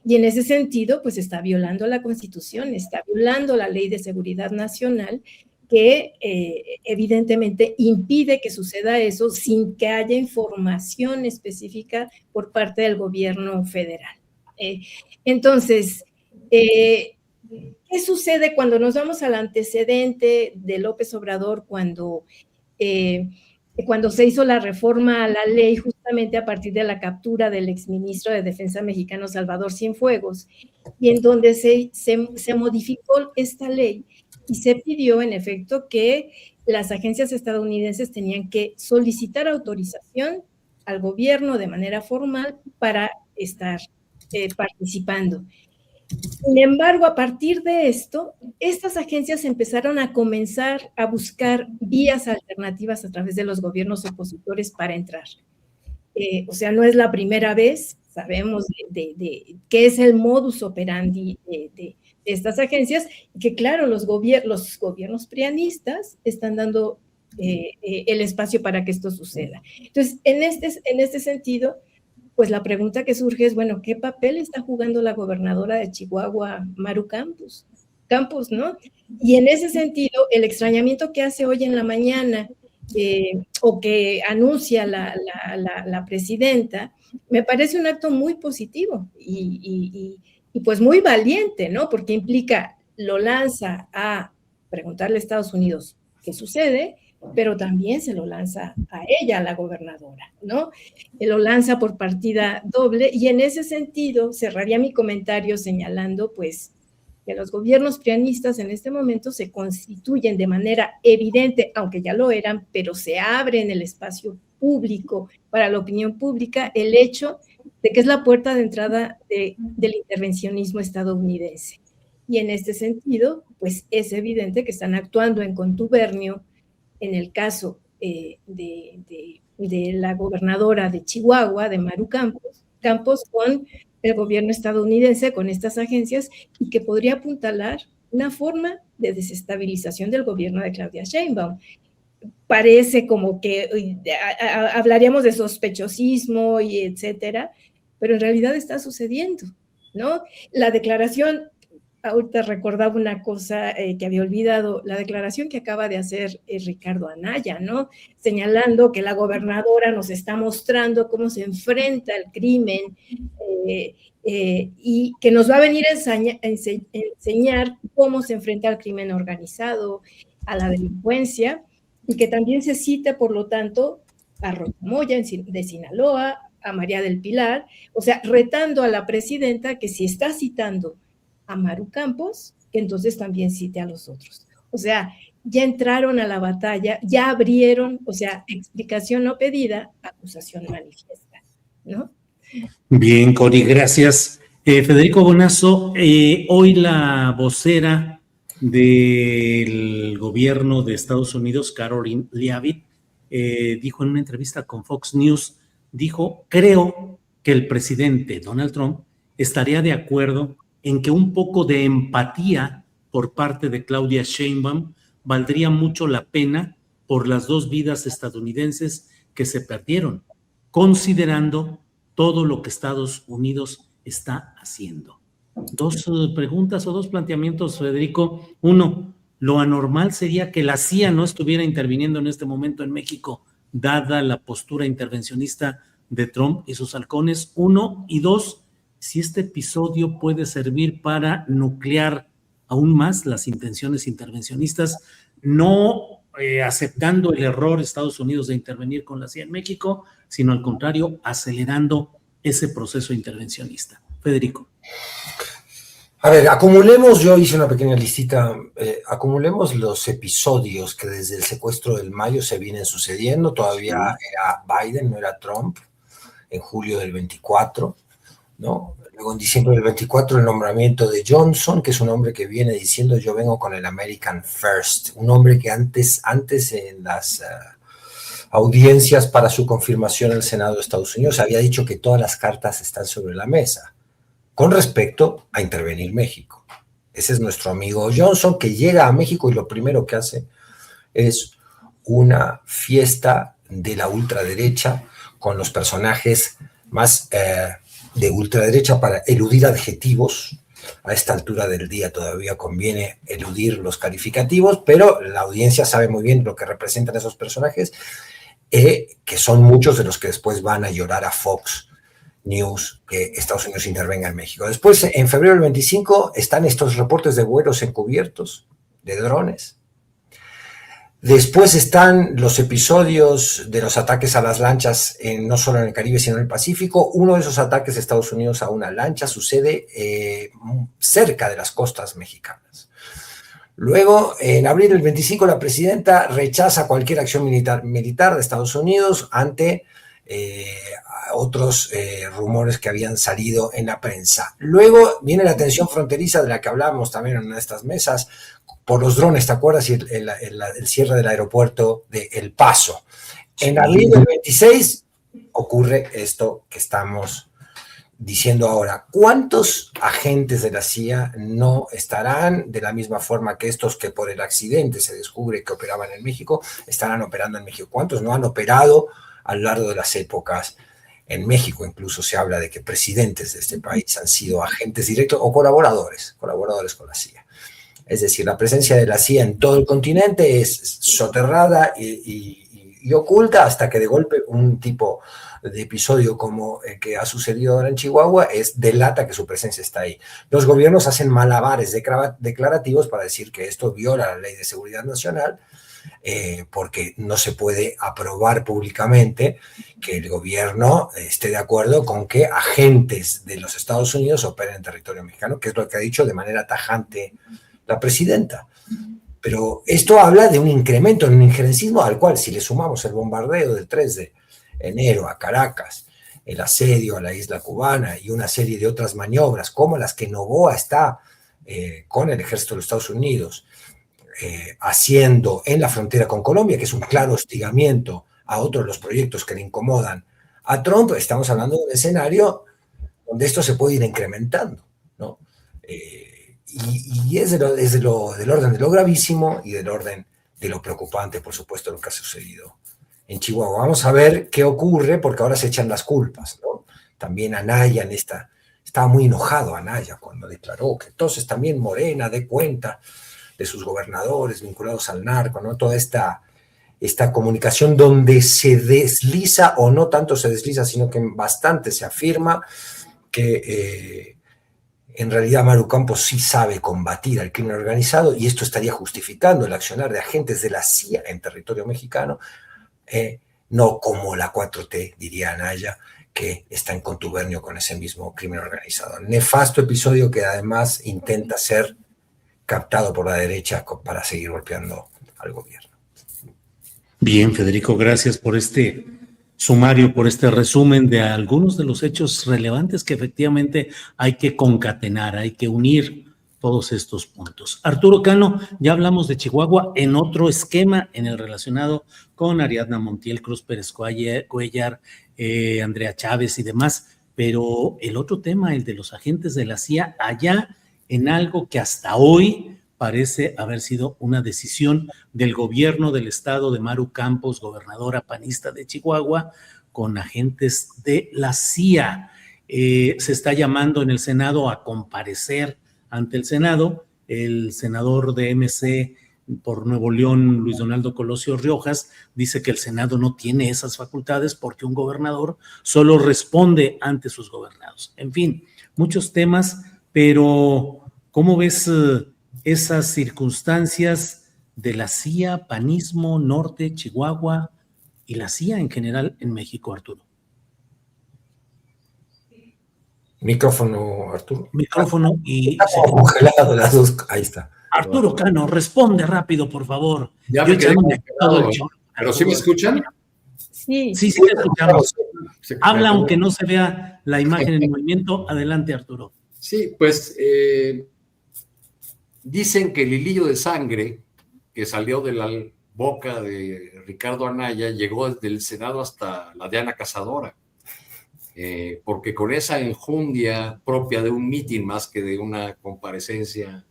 Y en ese sentido, pues está violando la Constitución, está violando la Ley de Seguridad Nacional, que evidentemente impide que suceda eso sin que haya información específica por parte del gobierno federal. Entonces, ¿qué sucede cuando nos vamos al antecedente de López Obrador cuando se hizo la reforma a la ley justamente a partir de la captura del exministro de Defensa mexicano Salvador Cienfuegos, y en donde se modificó esta ley y se pidió, en efecto, que las agencias estadounidenses tenían que solicitar autorización al gobierno de manera formal para estar participando. Sin embargo, a partir de esto, estas agencias empezaron a comenzar a buscar vías alternativas a través de los gobiernos opositores para entrar. O sea, no es la primera vez, sabemos de qué es el modus operandi de estas agencias, que claro, los gobiernos prianistas están dando el espacio para que esto suceda. Entonces, en este sentido, pues la pregunta que surge es, bueno, ¿qué papel está jugando la gobernadora de Chihuahua, Maru Campos, ¿no? Y en ese sentido, el extrañamiento que hace hoy en la mañana, o que anuncia la presidenta, me parece un acto muy positivo y pues muy valiente, ¿no? Porque implica, lo lanza a preguntarle a Estados Unidos qué sucede, pero también se lo lanza a ella, a la gobernadora, ¿no? Lo lanza por partida doble, y en ese sentido cerraría mi comentario señalando, pues, que los gobiernos prianistas en este momento se constituyen de manera evidente, aunque ya lo eran, pero se abre en el espacio público, para la opinión pública, el hecho de que es la puerta de entrada del intervencionismo estadounidense. Y en este sentido, pues es evidente que están actuando en contubernio, en el caso de la gobernadora de Chihuahua, de Maru Campos, con el gobierno estadounidense, con estas agencias, y que podría apuntalar una forma de desestabilización del gobierno de Claudia Sheinbaum. Parece como que hablaríamos de sospechosismo y etcétera, pero en realidad está sucediendo, ¿no? La declaración, ahorita recordaba una cosa que había olvidado, la declaración que acaba de hacer Ricardo Anaya, ¿no? Señalando que la gobernadora nos está mostrando cómo se enfrenta al crimen y que nos va a venir a enseñar cómo se enfrenta al crimen organizado, a la delincuencia, y que también se cita, por lo tanto, a Rosa Moya de Sinaloa, a María del Pilar, o sea, retando a la presidenta que si está citando a Maru Campos, que entonces también cite a los otros. O sea, ya entraron a la batalla, ya abrieron, o sea, explicación no pedida, acusación manifiesta, ¿no? Bien, Cori, gracias. Federico Bonazo, hoy la vocera del gobierno de Estados Unidos, Caroline Leavitt, dijo en una entrevista con Fox News, dijo, creo que el presidente Donald Trump estaría de acuerdo en que un poco de empatía por parte de Claudia Sheinbaum valdría mucho la pena por las 2 vidas estadounidenses que se perdieron, considerando todo lo que Estados Unidos está haciendo. 2 preguntas o 2 planteamientos, Federico. Uno, lo anormal sería que la CIA no estuviera interviniendo en este momento en México, dada la postura intervencionista de Trump y sus halcones. 1, y 2, si este episodio puede servir para nuclear aún más las intenciones intervencionistas, no aceptando el error Estados Unidos de intervenir con la CIA en México, sino al contrario, acelerando ese proceso intervencionista. Federico. A ver, acumulemos, yo hice una pequeña listita, acumulemos los episodios que desde el secuestro del Mayo se vienen sucediendo. Todavía era Biden, no era Trump, en julio del 24, ¿no? Luego en diciembre del 24 el nombramiento de Johnson, que es un hombre que viene diciendo yo vengo con el American First, un hombre que antes en las audiencias para su confirmación en el Senado de Estados Unidos había dicho que todas las cartas están sobre la mesa con respecto a intervenir México. Ese es nuestro amigo Johnson, que llega a México y lo primero que hace es una fiesta de la ultraderecha con los personajes más de ultraderecha para eludir adjetivos. A esta altura del día todavía conviene eludir los calificativos, pero la audiencia sabe muy bien lo que representan esos personajes, que son muchos de los que después van a llorar a Fox News que Estados Unidos intervenga en México. Después, en febrero del 25, están estos reportes de vuelos encubiertos de drones. Después están los episodios de los ataques a las lanchas, no solo en el Caribe, sino en el Pacífico. Uno de esos ataques de Estados Unidos a una lancha sucede cerca de las costas mexicanas. Luego, en abril del 25, la presidenta rechaza cualquier acción militar de Estados Unidos ante otros rumores que habían salido en la prensa. Luego viene la tensión fronteriza de la que hablábamos también en estas mesas, por los drones, ¿te acuerdas? Y el cierre del aeropuerto de El Paso. En abril del 26 ocurre esto que estamos diciendo ahora. ¿Cuántos agentes de la CIA no estarán de la misma forma que estos que por el accidente se descubre que operaban en México, estarán operando en México? ¿Cuántos no han operado a lo largo de las épocas en México? Incluso se habla de que presidentes de este país han sido agentes directos o colaboradores con la CIA. Es decir, la presencia de la CIA en todo el continente es soterrada y oculta hasta que de golpe un tipo de episodio como el que ha sucedido ahora en Chihuahua delata que su presencia está ahí. Los gobiernos hacen malabares declarativos para decir que esto viola la Ley de Seguridad Nacional, porque no se puede aprobar públicamente que el gobierno esté de acuerdo con que agentes de los Estados Unidos operen en territorio mexicano, que es lo que ha dicho de manera tajante la presidenta. Pero esto habla de un incremento en un injerencismo al cual, si le sumamos el bombardeo del 3 de enero a Caracas, el asedio a la isla cubana y una serie de otras maniobras como las que Noboa está con el ejército de los Estados Unidos haciendo en la frontera con Colombia, que es un claro hostigamiento a otros de los proyectos que le incomodan a Trump, estamos hablando de un escenario donde esto se puede ir incrementando, ¿no? Y es del orden de lo gravísimo y del orden de lo preocupante, por supuesto, lo que ha sucedido en Chihuahua. Vamos a ver qué ocurre, porque ahora se echan las culpas, ¿no? También Anaya estaba muy enojado Anaya cuando declaró que entonces también Morena dé cuenta de sus gobernadores vinculados al narco, ¿no? Toda esta comunicación donde se desliza, o no tanto se desliza, sino que bastante se afirma que en realidad Maru Campos sí sabe combatir al crimen organizado, y esto estaría justificando el accionar de agentes de la CIA en territorio mexicano, no como la 4T, diría Anaya, que está en contubernio con ese mismo crimen organizado. Nefasto episodio que además intenta ser captado por la derecha para seguir golpeando al gobierno. Bien, Federico, gracias por este sumario, por este resumen de algunos de los hechos relevantes que efectivamente hay que concatenar, hay que unir todos estos puntos. Arturo Cano, ya hablamos de Chihuahua en otro esquema, en el relacionado con Ariadna Montiel, Cruz Pérez Cuellar, Andrea Chávez y demás, pero el otro tema, el de los agentes de la CIA, allá en algo que hasta hoy parece haber sido una decisión del gobierno del estado de Maru Campos, gobernadora panista de Chihuahua, con agentes de la CIA. Se está llamando en el Senado a comparecer ante el Senado. El senador de MC por Nuevo León, Luis Donaldo Colosio Riojas, dice que el Senado no tiene esas facultades porque un gobernador solo responde ante sus gobernados. En fin, muchos temas, pero ¿cómo ves esas circunstancias de la CIA, panismo, norte, Chihuahua y la CIA en general en México, Arturo? Micrófono, Arturo. Micrófono y... Está como congelado las dos. Ahí está. Arturo Cano, responde rápido, por favor. Ya Yo me quedé echándome todo el congelado. chorro. ¿Pero sí me escuchan? Sí. Sí, te escuchamos. Se- Habla aunque no se vea la imagen en movimiento. Adelante, Arturo. Sí, pues dicen que el hilillo de sangre que salió de la boca de Ricardo Anaya llegó desde el Senado hasta la de Ana Cazadora, porque con esa enjundia propia de un mitin más que de una comparecencia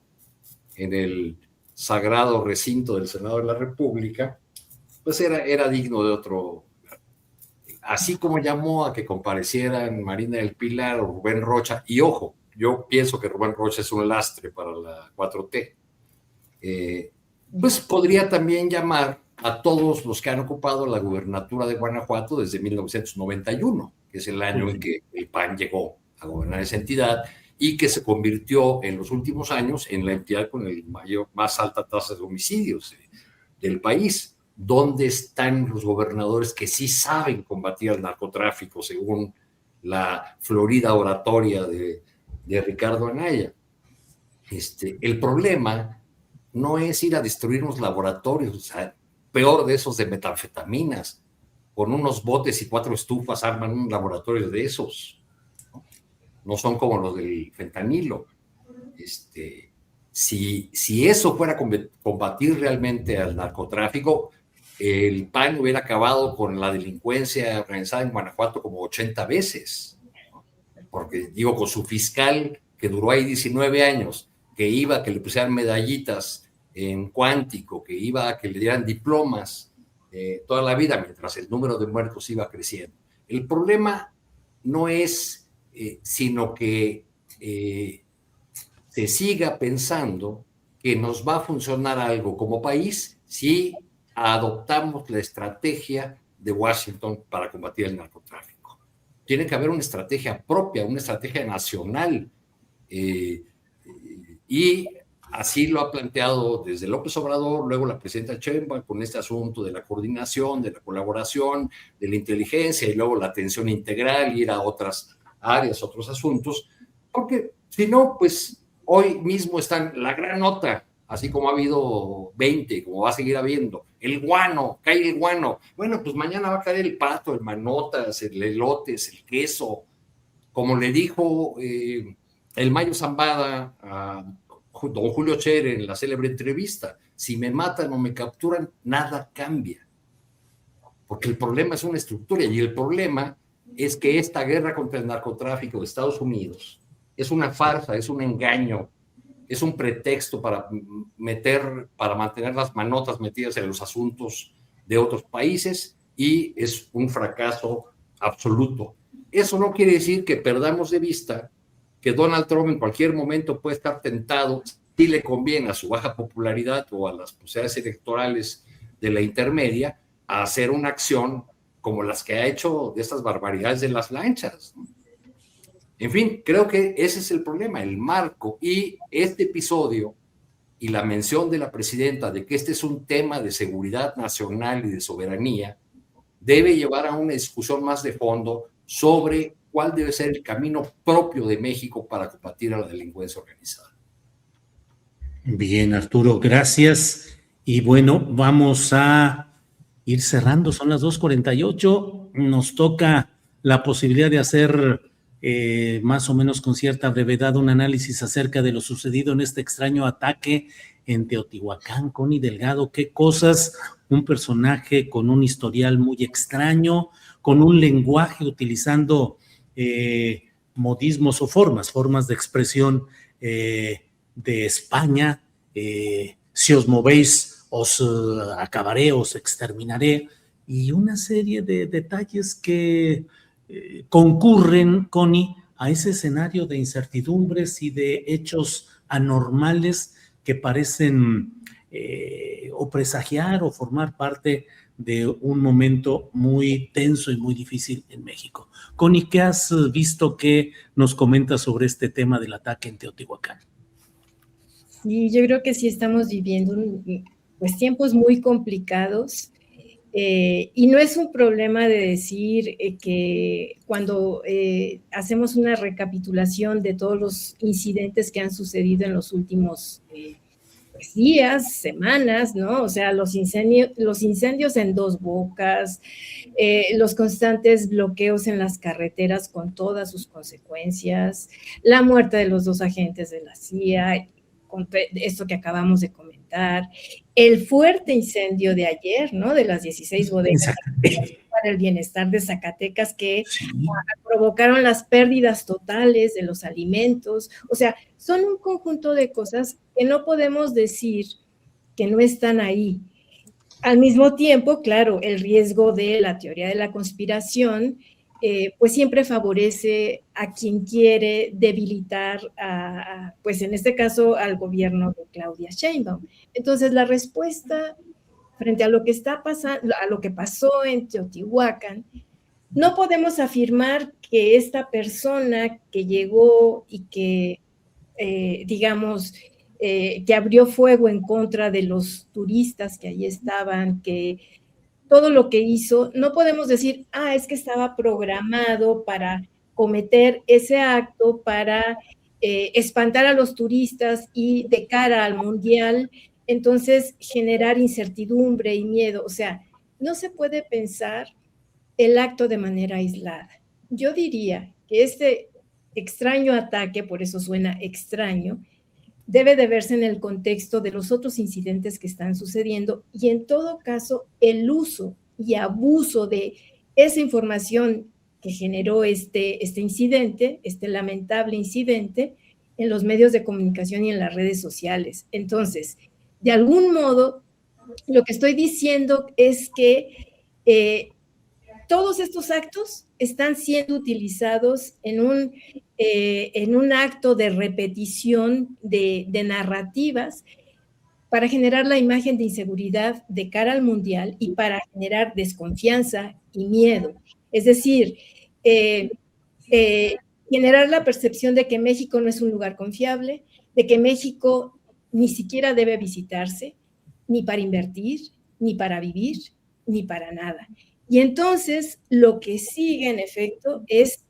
en el sagrado recinto del Senado de la República, pues era digno de otro. Así como llamó a que comparecieran Marina del Pilar o Rubén Rocha, y ojo, yo pienso que Rubén Rocha es un lastre para la 4T, pues podría también llamar a todos los que han ocupado la gubernatura de Guanajuato desde 1991, que es el año en que el PAN llegó a gobernar esa entidad y que se convirtió en los últimos años en la entidad con el más alta tasa de homicidios del país. ¿Dónde están los gobernadores que sí saben combatir al narcotráfico según la florida oratoria de Ricardo Anaya? El problema no es ir a destruir unos laboratorios, o sea, peor de esos de metanfetaminas, con unos botes y 4 estufas arman un laboratorio de esos, no son como los del fentanilo. Si eso fuera combatir realmente al narcotráfico, el PAN hubiera acabado con la delincuencia organizada en Guanajuato como 80 veces, porque digo, con su fiscal que duró ahí 19 años, que iba a que le pusieran medallitas en cuántico, que iba a que le dieran diplomas toda la vida, mientras el número de muertos iba creciendo. El problema no es sino que se siga pensando que nos va a funcionar algo como país si adoptamos la estrategia de Washington para combatir el narcotráfico. Tiene que haber una estrategia propia, una estrategia nacional, y así lo ha planteado desde López Obrador, luego la presidenta Sheinbaum con este asunto de la coordinación, de la colaboración, de la inteligencia y luego la atención integral, ir a otras áreas, otros asuntos, porque si no, pues hoy mismo están la gran nota, así como ha habido 20, como va a seguir habiendo, el guano, cae el guano, bueno, pues mañana va a caer el pato, el manotas, el elotes, el queso, como le dijo el Mayo Zambada a don Julio Scherer en la célebre entrevista, si me matan o me capturan, nada cambia, porque el problema es una estructura, y el problema es que esta guerra contra el narcotráfico de Estados Unidos es una farsa, es un engaño, es un pretexto para mantener las manotas metidas en los asuntos de otros países, y es un fracaso absoluto. Eso no quiere decir que perdamos de vista que Donald Trump en cualquier momento puede estar tentado, si le conviene a su baja popularidad o a las posibilidades electorales de la intermedia, a hacer una acción como las que ha hecho de estas barbaridades de las lanchas. En fin, creo que ese es el problema, el marco, y este episodio y la mención de la presidenta de que este es un tema de seguridad nacional y de soberanía debe llevar a una discusión más de fondo sobre cuál debe ser el camino propio de México para combatir a la delincuencia organizada. Bien, Arturo, gracias. Y bueno, vamos a ir cerrando, son las 2:48, nos toca la posibilidad de hacer más o menos con cierta brevedad un análisis acerca de lo sucedido en este extraño ataque en Teotihuacán. Connie Delgado, qué cosas, un personaje con un historial muy extraño, con un lenguaje utilizando modismos o formas de expresión de España, si os movéis os acabaré, os exterminaré, y una serie de detalles que concurren, Connie, a ese escenario de incertidumbres y de hechos anormales que parecen o presagiar o formar parte de un momento muy tenso y muy difícil en México. Connie, ¿qué has visto? ¿Qué nos comentas sobre este tema del ataque en Teotihuacán? Sí, yo creo que sí estamos viviendo pues tiempos muy complicados. Y no es un problema de decir que cuando hacemos una recapitulación de todos los incidentes que han sucedido en los últimos pues, días, semanas, ¿no? O sea, los incendios en Dos Bocas, los constantes bloqueos en las carreteras con todas sus consecuencias, la muerte de los 2 agentes de la CIA, con esto que acabamos de comentar, el fuerte incendio de ayer, ¿no? De las 16 bodegas para el bienestar de Zacatecas que provocaron las pérdidas totales de los alimentos. O sea, son un conjunto de cosas que no podemos decir que no están ahí. Al mismo tiempo, claro, el riesgo de la teoría de la conspiración pues siempre favorece a quien quiere debilitar, pues en este caso, al gobierno de Claudia Sheinbaum. Entonces, la respuesta frente a lo que está pasando, a lo que pasó en Teotihuacán, no podemos afirmar que esta persona que llegó y que, digamos, que abrió fuego en contra de los turistas que allí estaban, que todo lo que hizo, no podemos decir, es que estaba programado para cometer ese acto, para espantar a los turistas y de cara al mundial, entonces generar incertidumbre y miedo. O sea, no se puede pensar el acto de manera aislada. Yo diría que este extraño ataque, por eso suena extraño, debe de verse en el contexto de los otros incidentes que están sucediendo y en todo caso el uso y abuso de esa información que generó este incidente, este lamentable incidente, en los medios de comunicación y en las redes sociales. Entonces, de algún modo, lo que estoy diciendo es que todos estos actos están siendo utilizados en un acto de repetición de narrativas para generar la imagen de inseguridad de cara al mundial y para generar desconfianza y miedo. Es decir, generar la percepción de que México no es un lugar confiable, de que México ni siquiera debe visitarse, ni para invertir, ni para vivir, ni para nada. Y entonces lo que sigue en efecto es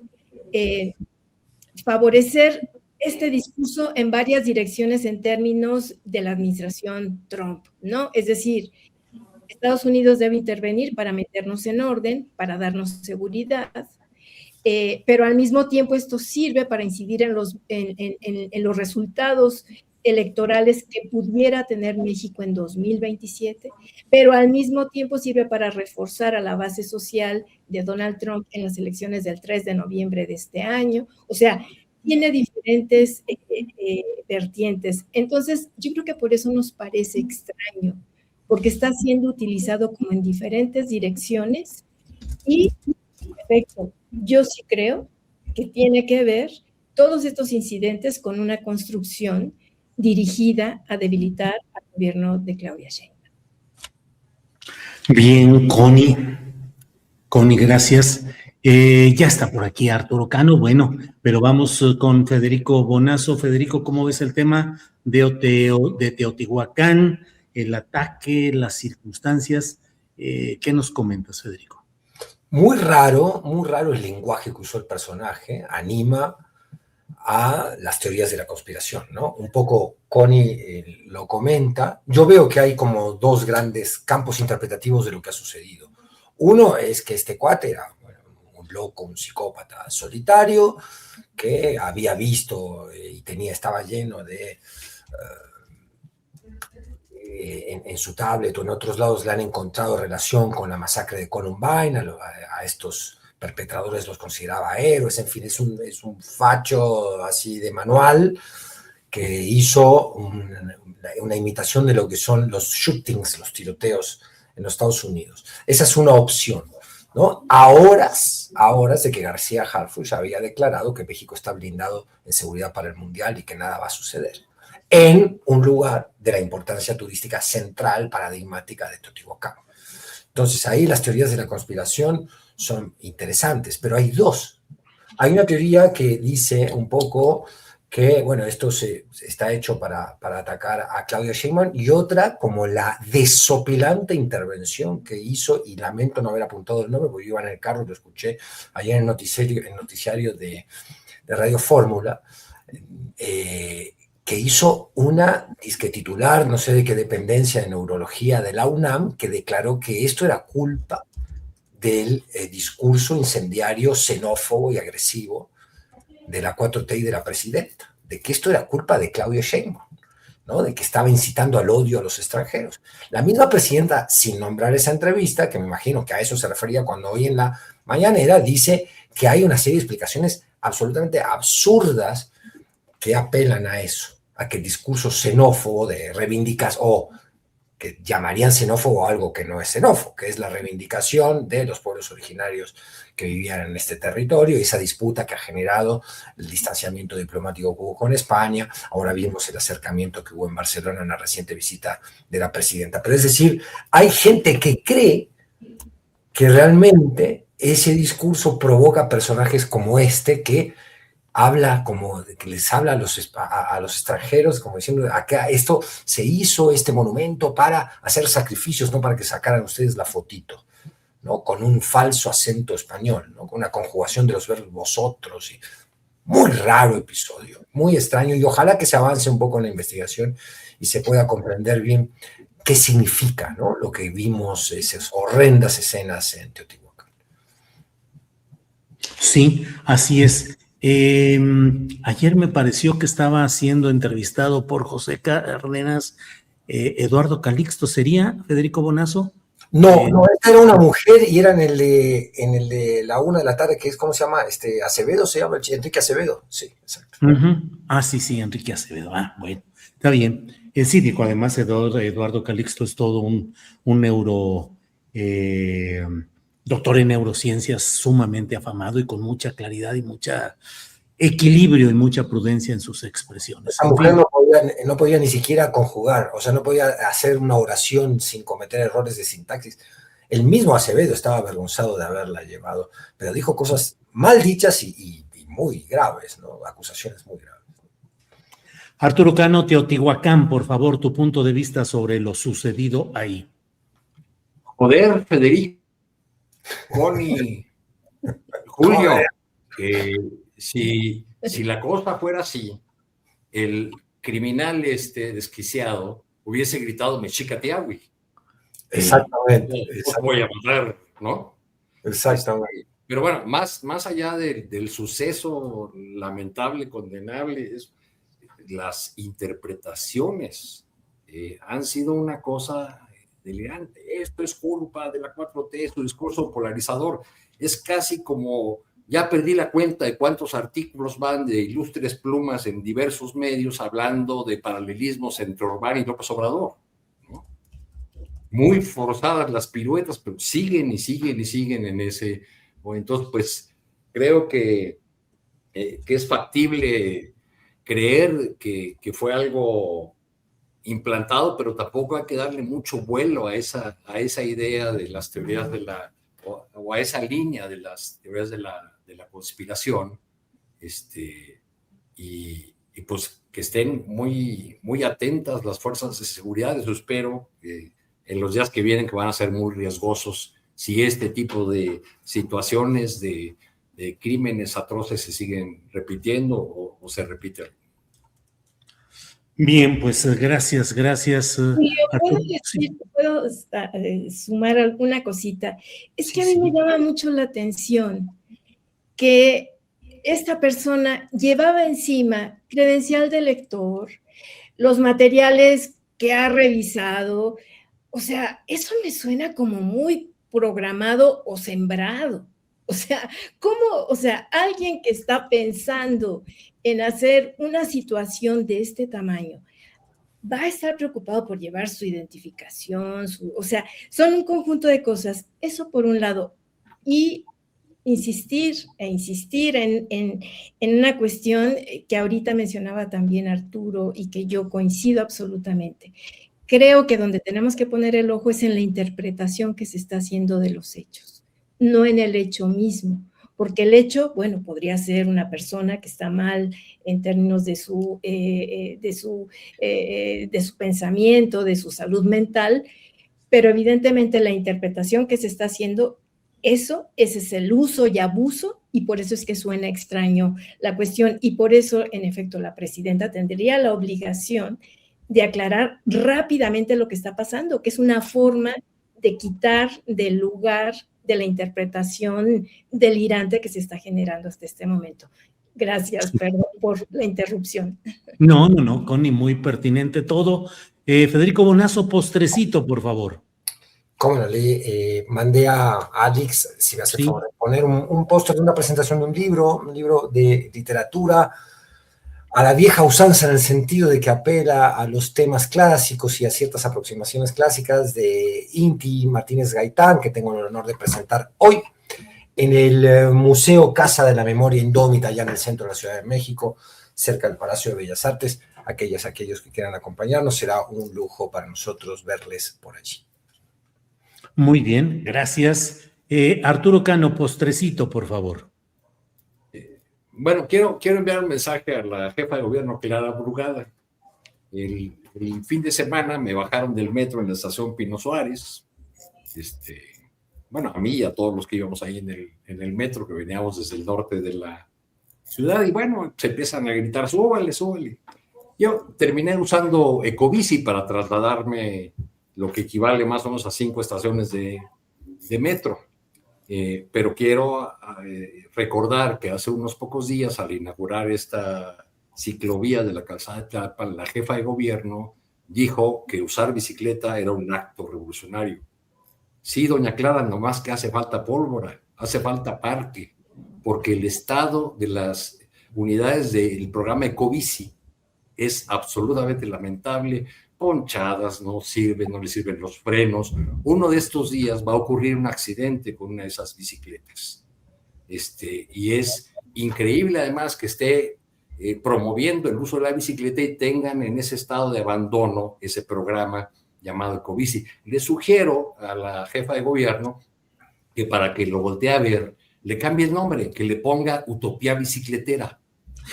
favorecer este discurso en varias direcciones en términos de la administración Trump, ¿no? Es decir, Estados Unidos debe intervenir para meternos en orden, para darnos seguridad, pero al mismo tiempo esto sirve para incidir en los resultados electorales que pudiera tener México en 2027, pero al mismo tiempo sirve para reforzar a la base social de Donald Trump en las elecciones del 3 de noviembre de este año. O sea, tiene diferentes vertientes. Entonces, yo creo que por eso nos parece extraño, porque está siendo utilizado como en diferentes direcciones y, en efecto, yo sí creo que tiene que ver todos estos incidentes con una construcción dirigida a debilitar al gobierno de Claudia Sheinbaum. Bien, Connie, gracias. Ya está por aquí Arturo Cano, bueno, pero vamos con Federico Bonazo. Federico, ¿cómo ves el tema de Teotihuacán, el ataque, las circunstancias? ¿Qué nos comentas, Federico? Muy raro el lenguaje que usó el personaje, anima a las teorías de la conspiración, ¿no? Un poco Connie lo comenta. Yo veo que hay como 2 grandes campos interpretativos de lo que ha sucedido. Uno es que este cuate era un loco, un psicópata solitario que había visto y estaba lleno de... en su tablet o en otros lados le han encontrado relación con la masacre de Columbine, a estos perpetradores los consideraba héroes, en fin, es un facho así de manual que hizo una imitación de lo que son los shootings, los tiroteos en los Estados Unidos. Esa es una opción, ¿no? A horas de que García Harfuch había declarado que México está blindado en seguridad para el Mundial y que nada va a suceder, en un lugar de la importancia turística central, paradigmática de Teotihuacán. Entonces ahí las teorías de la conspiración son interesantes, pero hay 2. Hay una teoría que dice un poco que, bueno, esto está hecho para atacar a Claudia Sheinbaum, y otra como la desopilante intervención que hizo, y lamento no haber apuntado el nombre porque yo iba en el carro y lo escuché ayer en el noticiario de Radio Fórmula, que hizo una disque titular, no sé de qué dependencia de neurología de la UNAM, que declaró que esto era culpa del discurso incendiario, xenófobo y agresivo de la 4T y de la presidenta, de que esto era culpa de Claudia Sheinbaum, ¿no? De que estaba incitando al odio a los extranjeros. La misma presidenta, sin nombrar esa entrevista, que me imagino que a eso se refería cuando hoy en la mañanera, dice que hay una serie de explicaciones absolutamente absurdas que apelan a eso, a que el discurso xenófobo de reivindicas o que llamarían xenófobo algo que no es xenófobo, que es la reivindicación de los pueblos originarios que vivían en este territorio, y esa disputa que ha generado el distanciamiento diplomático que hubo con España. Ahora vimos el acercamiento que hubo en Barcelona en la reciente visita de la presidenta. Pero es decir, hay gente que cree que realmente ese discurso provoca personajes como este que habla como que les habla a los extranjeros, como diciendo, acá esto se hizo, este monumento para hacer sacrificios, no para que sacaran ustedes la fotito, ¿no? Con un falso acento español, ¿no? Con una conjugación de los verbos vosotros. Y muy raro episodio, muy extraño, y ojalá que se avance un poco en la investigación y se pueda comprender bien qué significa, ¿no? Lo que vimos, esas horrendas escenas en Teotihuacán. Sí, así es. Ayer me pareció que estaba siendo entrevistado por José Cárdenas, Eduardo Calixto, ¿sería Federico Bonazo? No, esta era una mujer y era en el de la 1 de la tarde, que es, ¿cómo se llama? Acevedo se llama, Enrique Acevedo, sí, exacto. Sí, Enrique Acevedo, bueno, está bien. Sí, digo, además Eduardo Calixto es todo un doctor en neurociencias sumamente afamado y con mucha claridad y mucha equilibrio y mucha prudencia en sus expresiones. Esa mujer no podía ni siquiera conjugar, o sea, no podía hacer una oración sin cometer errores de sintaxis. El mismo Acevedo estaba avergonzado de haberla llevado, pero dijo cosas mal dichas y muy graves, ¿no? Acusaciones muy graves. Arturo Cano, Teotihuacán, por favor, tu punto de vista sobre lo sucedido ahí. Joder, Federico, Connie, Julio, si la cosa fuera así, el criminal desquiciado hubiese gritado Mexicatiahui. Exactamente. Voy a matar, ¿no? Exactamente. Pero bueno, más allá del suceso lamentable, condenable, las interpretaciones han sido una cosa delirante. Esto es culpa de la 4T, su discurso polarizador. Es casi como, ya perdí la cuenta de cuántos artículos van de ilustres plumas en diversos medios hablando de paralelismos entre Orbán y López Obrador, ¿no? Muy forzadas las piruetas, pero siguen y siguen y siguen en ese. Entonces, pues, creo que es factible creer que fue algo implantado, pero tampoco hay que darle mucho vuelo a esa idea de las teorías o a esa línea de las teorías de la conspiración, y pues que estén muy, muy atentas las fuerzas de seguridad. Eso espero en los días que vienen, que van a ser muy riesgosos si este tipo de situaciones de crímenes atroces se siguen repitiendo o se repiten. Bien, pues gracias. ¿Puedo sumar alguna cosita? Es que a mí me llama mucho la atención que esta persona llevaba encima credencial de lector, los materiales que ha revisado. O sea, eso me suena como muy programado o sembrado. O sea, ¿cómo? O sea, alguien que está pensando en hacer una situación de este tamaño va a estar preocupado por llevar su identificación, o sea, son un conjunto de cosas. Eso por un lado. Y insistir en una cuestión que ahorita mencionaba también Arturo y que yo coincido absolutamente. Creo que donde tenemos que poner el ojo es en la interpretación que se está haciendo de los hechos, no en el hecho mismo, porque el hecho, bueno, podría ser una persona que está mal en términos de su pensamiento, de su salud mental, pero evidentemente la interpretación que se está haciendo, ese es el uso y abuso, y por eso es que suena extraño la cuestión, y por eso, en efecto, la presidenta tendría la obligación de aclarar rápidamente lo que está pasando, que es una forma de quitar del lugar de la interpretación delirante que se está generando hasta este momento. Gracias, perdón por la interrupción. No, Connie, muy pertinente todo. Federico Bonazo, postrecito, por favor. Cómo no, le mandé a Alex, si me hace Sí. favor de poner un póster de una presentación de un libro de literatura, a la vieja usanza en el sentido de que apela a los temas clásicos y a ciertas aproximaciones clásicas de Inti Martínez Gaitán, que tengo el honor de presentar hoy en el Museo Casa de la Memoria Indómita, allá en el centro de la Ciudad de México, cerca del Palacio de Bellas Artes. Aquellos que quieran acompañarnos, será un lujo para nosotros verles por allí. Muy bien, gracias. Arturo Cano, postrecito, por favor. Bueno, quiero enviar un mensaje a la jefa de gobierno, Clara Brugada. El fin de semana me bajaron del metro en la estación Pino Suárez. Bueno, a mí y a todos los que íbamos ahí en el metro, que veníamos desde el norte de la ciudad, y bueno, se empiezan a gritar, súbale, súbale. Yo terminé usando Ecobici para trasladarme lo que equivale más o menos a 5 estaciones de metro. Pero quiero recordar que hace unos pocos días, al inaugurar esta ciclovía de la calzada de Tlalpan, la jefa de gobierno dijo que usar bicicleta era un acto revolucionario. Sí, doña Clara, nomás que hace falta pólvora, hace falta parque, porque el estado de las unidades del programa Ecobici es absolutamente lamentable. Ponchadas, no le sirven los frenos. Uno de estos días va a ocurrir un accidente con una de esas bicicletas. Y es increíble además que esté promoviendo el uso de la bicicleta y tengan en ese estado de abandono ese programa llamado Ecobici. Le sugiero a la jefa de gobierno que para que lo voltee a ver, le cambie el nombre, que le ponga Utopía Bicicletera.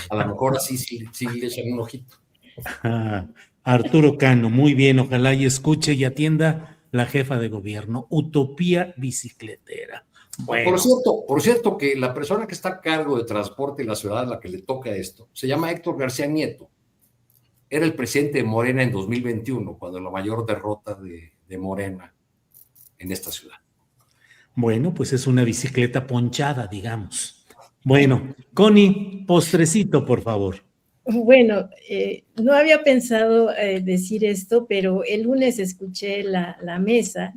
A lo mejor así sí le echan un ojito. Arturo Cano, muy bien, ojalá y escuche y atienda la jefa de gobierno. Utopía Bicicletera. Bueno. Por cierto, que la persona que está a cargo de transporte en la ciudad a la que le toca esto, se llama Héctor García Nieto. Era el presidente de Morena en 2021, cuando la mayor derrota de Morena en esta ciudad. Bueno, pues es una bicicleta ponchada, digamos. Bueno, Connie, postrecito, por favor. Bueno, no había pensado decir esto, pero el lunes escuché la mesa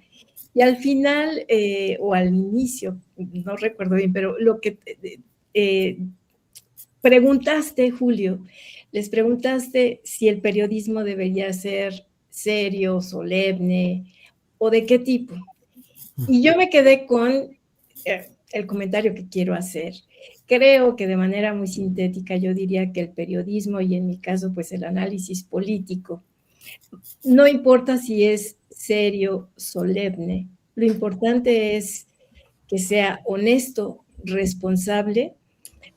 y al final, o al inicio, no recuerdo bien, pero lo que preguntaste, Julio, les preguntaste si el periodismo debería ser serio, solemne o de qué tipo. Y yo me quedé con el comentario que quiero hacer. Creo que de manera muy sintética yo diría que el periodismo y en mi caso pues el análisis político, no importa si es serio, solemne, lo importante es que sea honesto, responsable,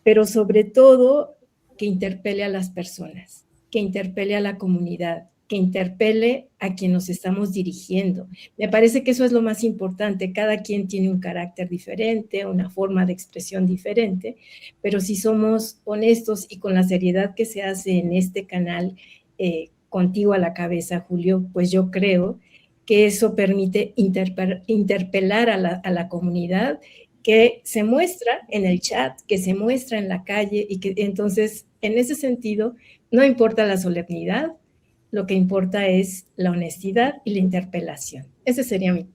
pero sobre todo que interpele a las personas, que interpele a la comunidad, que interpele a quien nos estamos dirigiendo. Me parece que eso es lo más importante. Cada quien tiene un carácter diferente, una forma de expresión diferente, pero si somos honestos y con la seriedad que se hace en este canal, contigo a la cabeza, Julio, pues yo creo que eso permite interpelar a la comunidad que se muestra en el chat, que se muestra en la calle y que entonces, en ese sentido, no importa la solemnidad, lo que importa es la honestidad y la interpelación. Ese sería mi.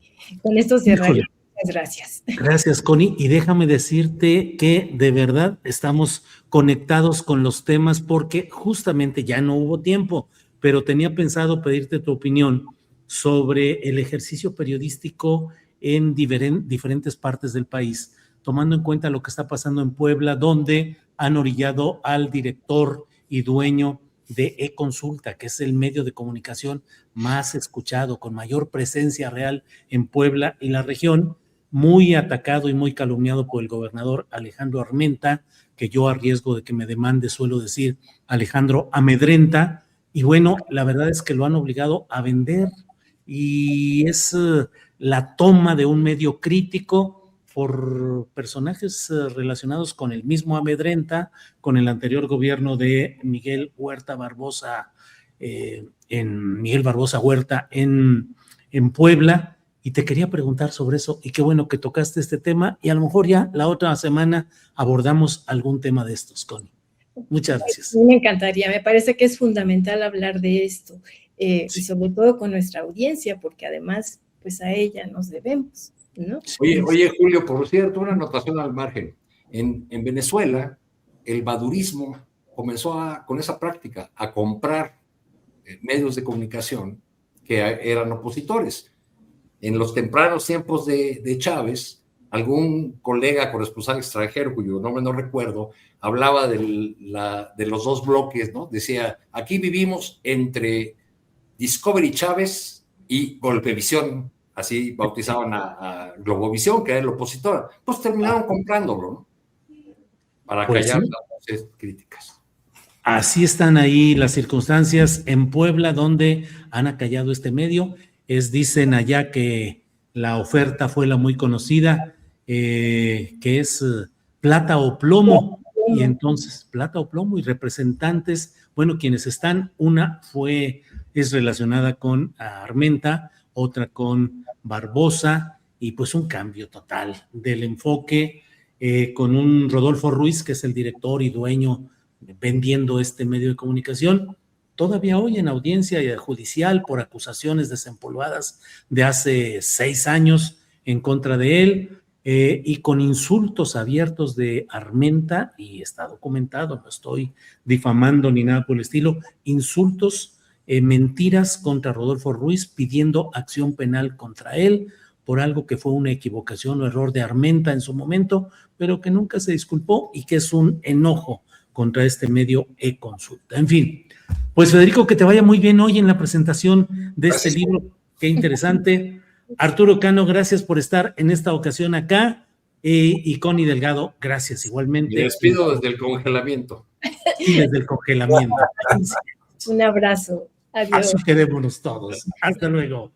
Con esto cerraría. Muchas gracias. Gracias, Connie. Y déjame decirte que de verdad estamos conectados con los temas porque justamente ya no hubo tiempo, pero tenía pensado pedirte tu opinión sobre el ejercicio periodístico en diferentes partes del país, tomando en cuenta lo que está pasando en Puebla, donde han orillado al director y dueño de eConsulta, que es el medio de comunicación más escuchado, con mayor presencia real en Puebla y la región, muy atacado y muy calumniado por el gobernador Alejandro Armenta, que yo a riesgo de que me demande suelo decir Alejandro Amedrenta, y bueno, la verdad es que lo han obligado a vender y es la toma de un medio crítico por personajes relacionados con el mismo Amedrenta, con el anterior gobierno de Miguel Barbosa Huerta en Puebla. Y te quería preguntar sobre eso, y qué bueno que tocaste este tema, y a lo mejor ya la otra semana abordamos algún tema de estos, Connie. Muchas gracias. Me encantaría, me parece que es fundamental hablar de esto, y sobre todo con nuestra audiencia, porque además, pues a ella nos debemos, ¿no? Oye, Julio, por cierto, una anotación al margen. En Venezuela, el madurismo comenzó con esa práctica a comprar medios de comunicación que eran opositores. En los tempranos tiempos de Chávez, algún colega corresponsal extranjero, cuyo nombre no recuerdo, hablaba de los dos bloques, ¿no? Decía, aquí vivimos entre Discovery Chávez y Golpevisión, así bautizaban a Globovisión, que era el opositor. Pues terminaron comprándolo, ¿no? Para callar las voces críticas. Así están ahí las circunstancias en Puebla, donde han acallado este medio. Dicen allá que la oferta fue la muy conocida, que es plata o plomo, y entonces plata o plomo y representantes, bueno, quienes están, una es relacionada con Armenta, otra con Barbosa, y pues un cambio total del enfoque, con un Rodolfo Ruiz, que es el director y dueño vendiendo este medio de comunicación, todavía hoy en audiencia judicial por acusaciones desempolvadas de hace 6 años en contra de él, y con insultos abiertos de Armenta, y está documentado, no estoy difamando ni nada por el estilo, insultos, mentiras contra Rodolfo Ruiz, pidiendo acción penal contra él por algo que fue una equivocación o error de Armenta en su momento, pero que nunca se disculpó y que es un enojo contra este medio e-consulta. En fin, pues Federico, que te vaya muy bien hoy en la presentación de este libro. Qué interesante. Arturo Cano, gracias por estar en esta ocasión acá. Y Connie Delgado, gracias igualmente. Me despido desde el congelamiento. Sí, desde el congelamiento. Un abrazo. Adiós. Así quedémonos todos. Hasta luego.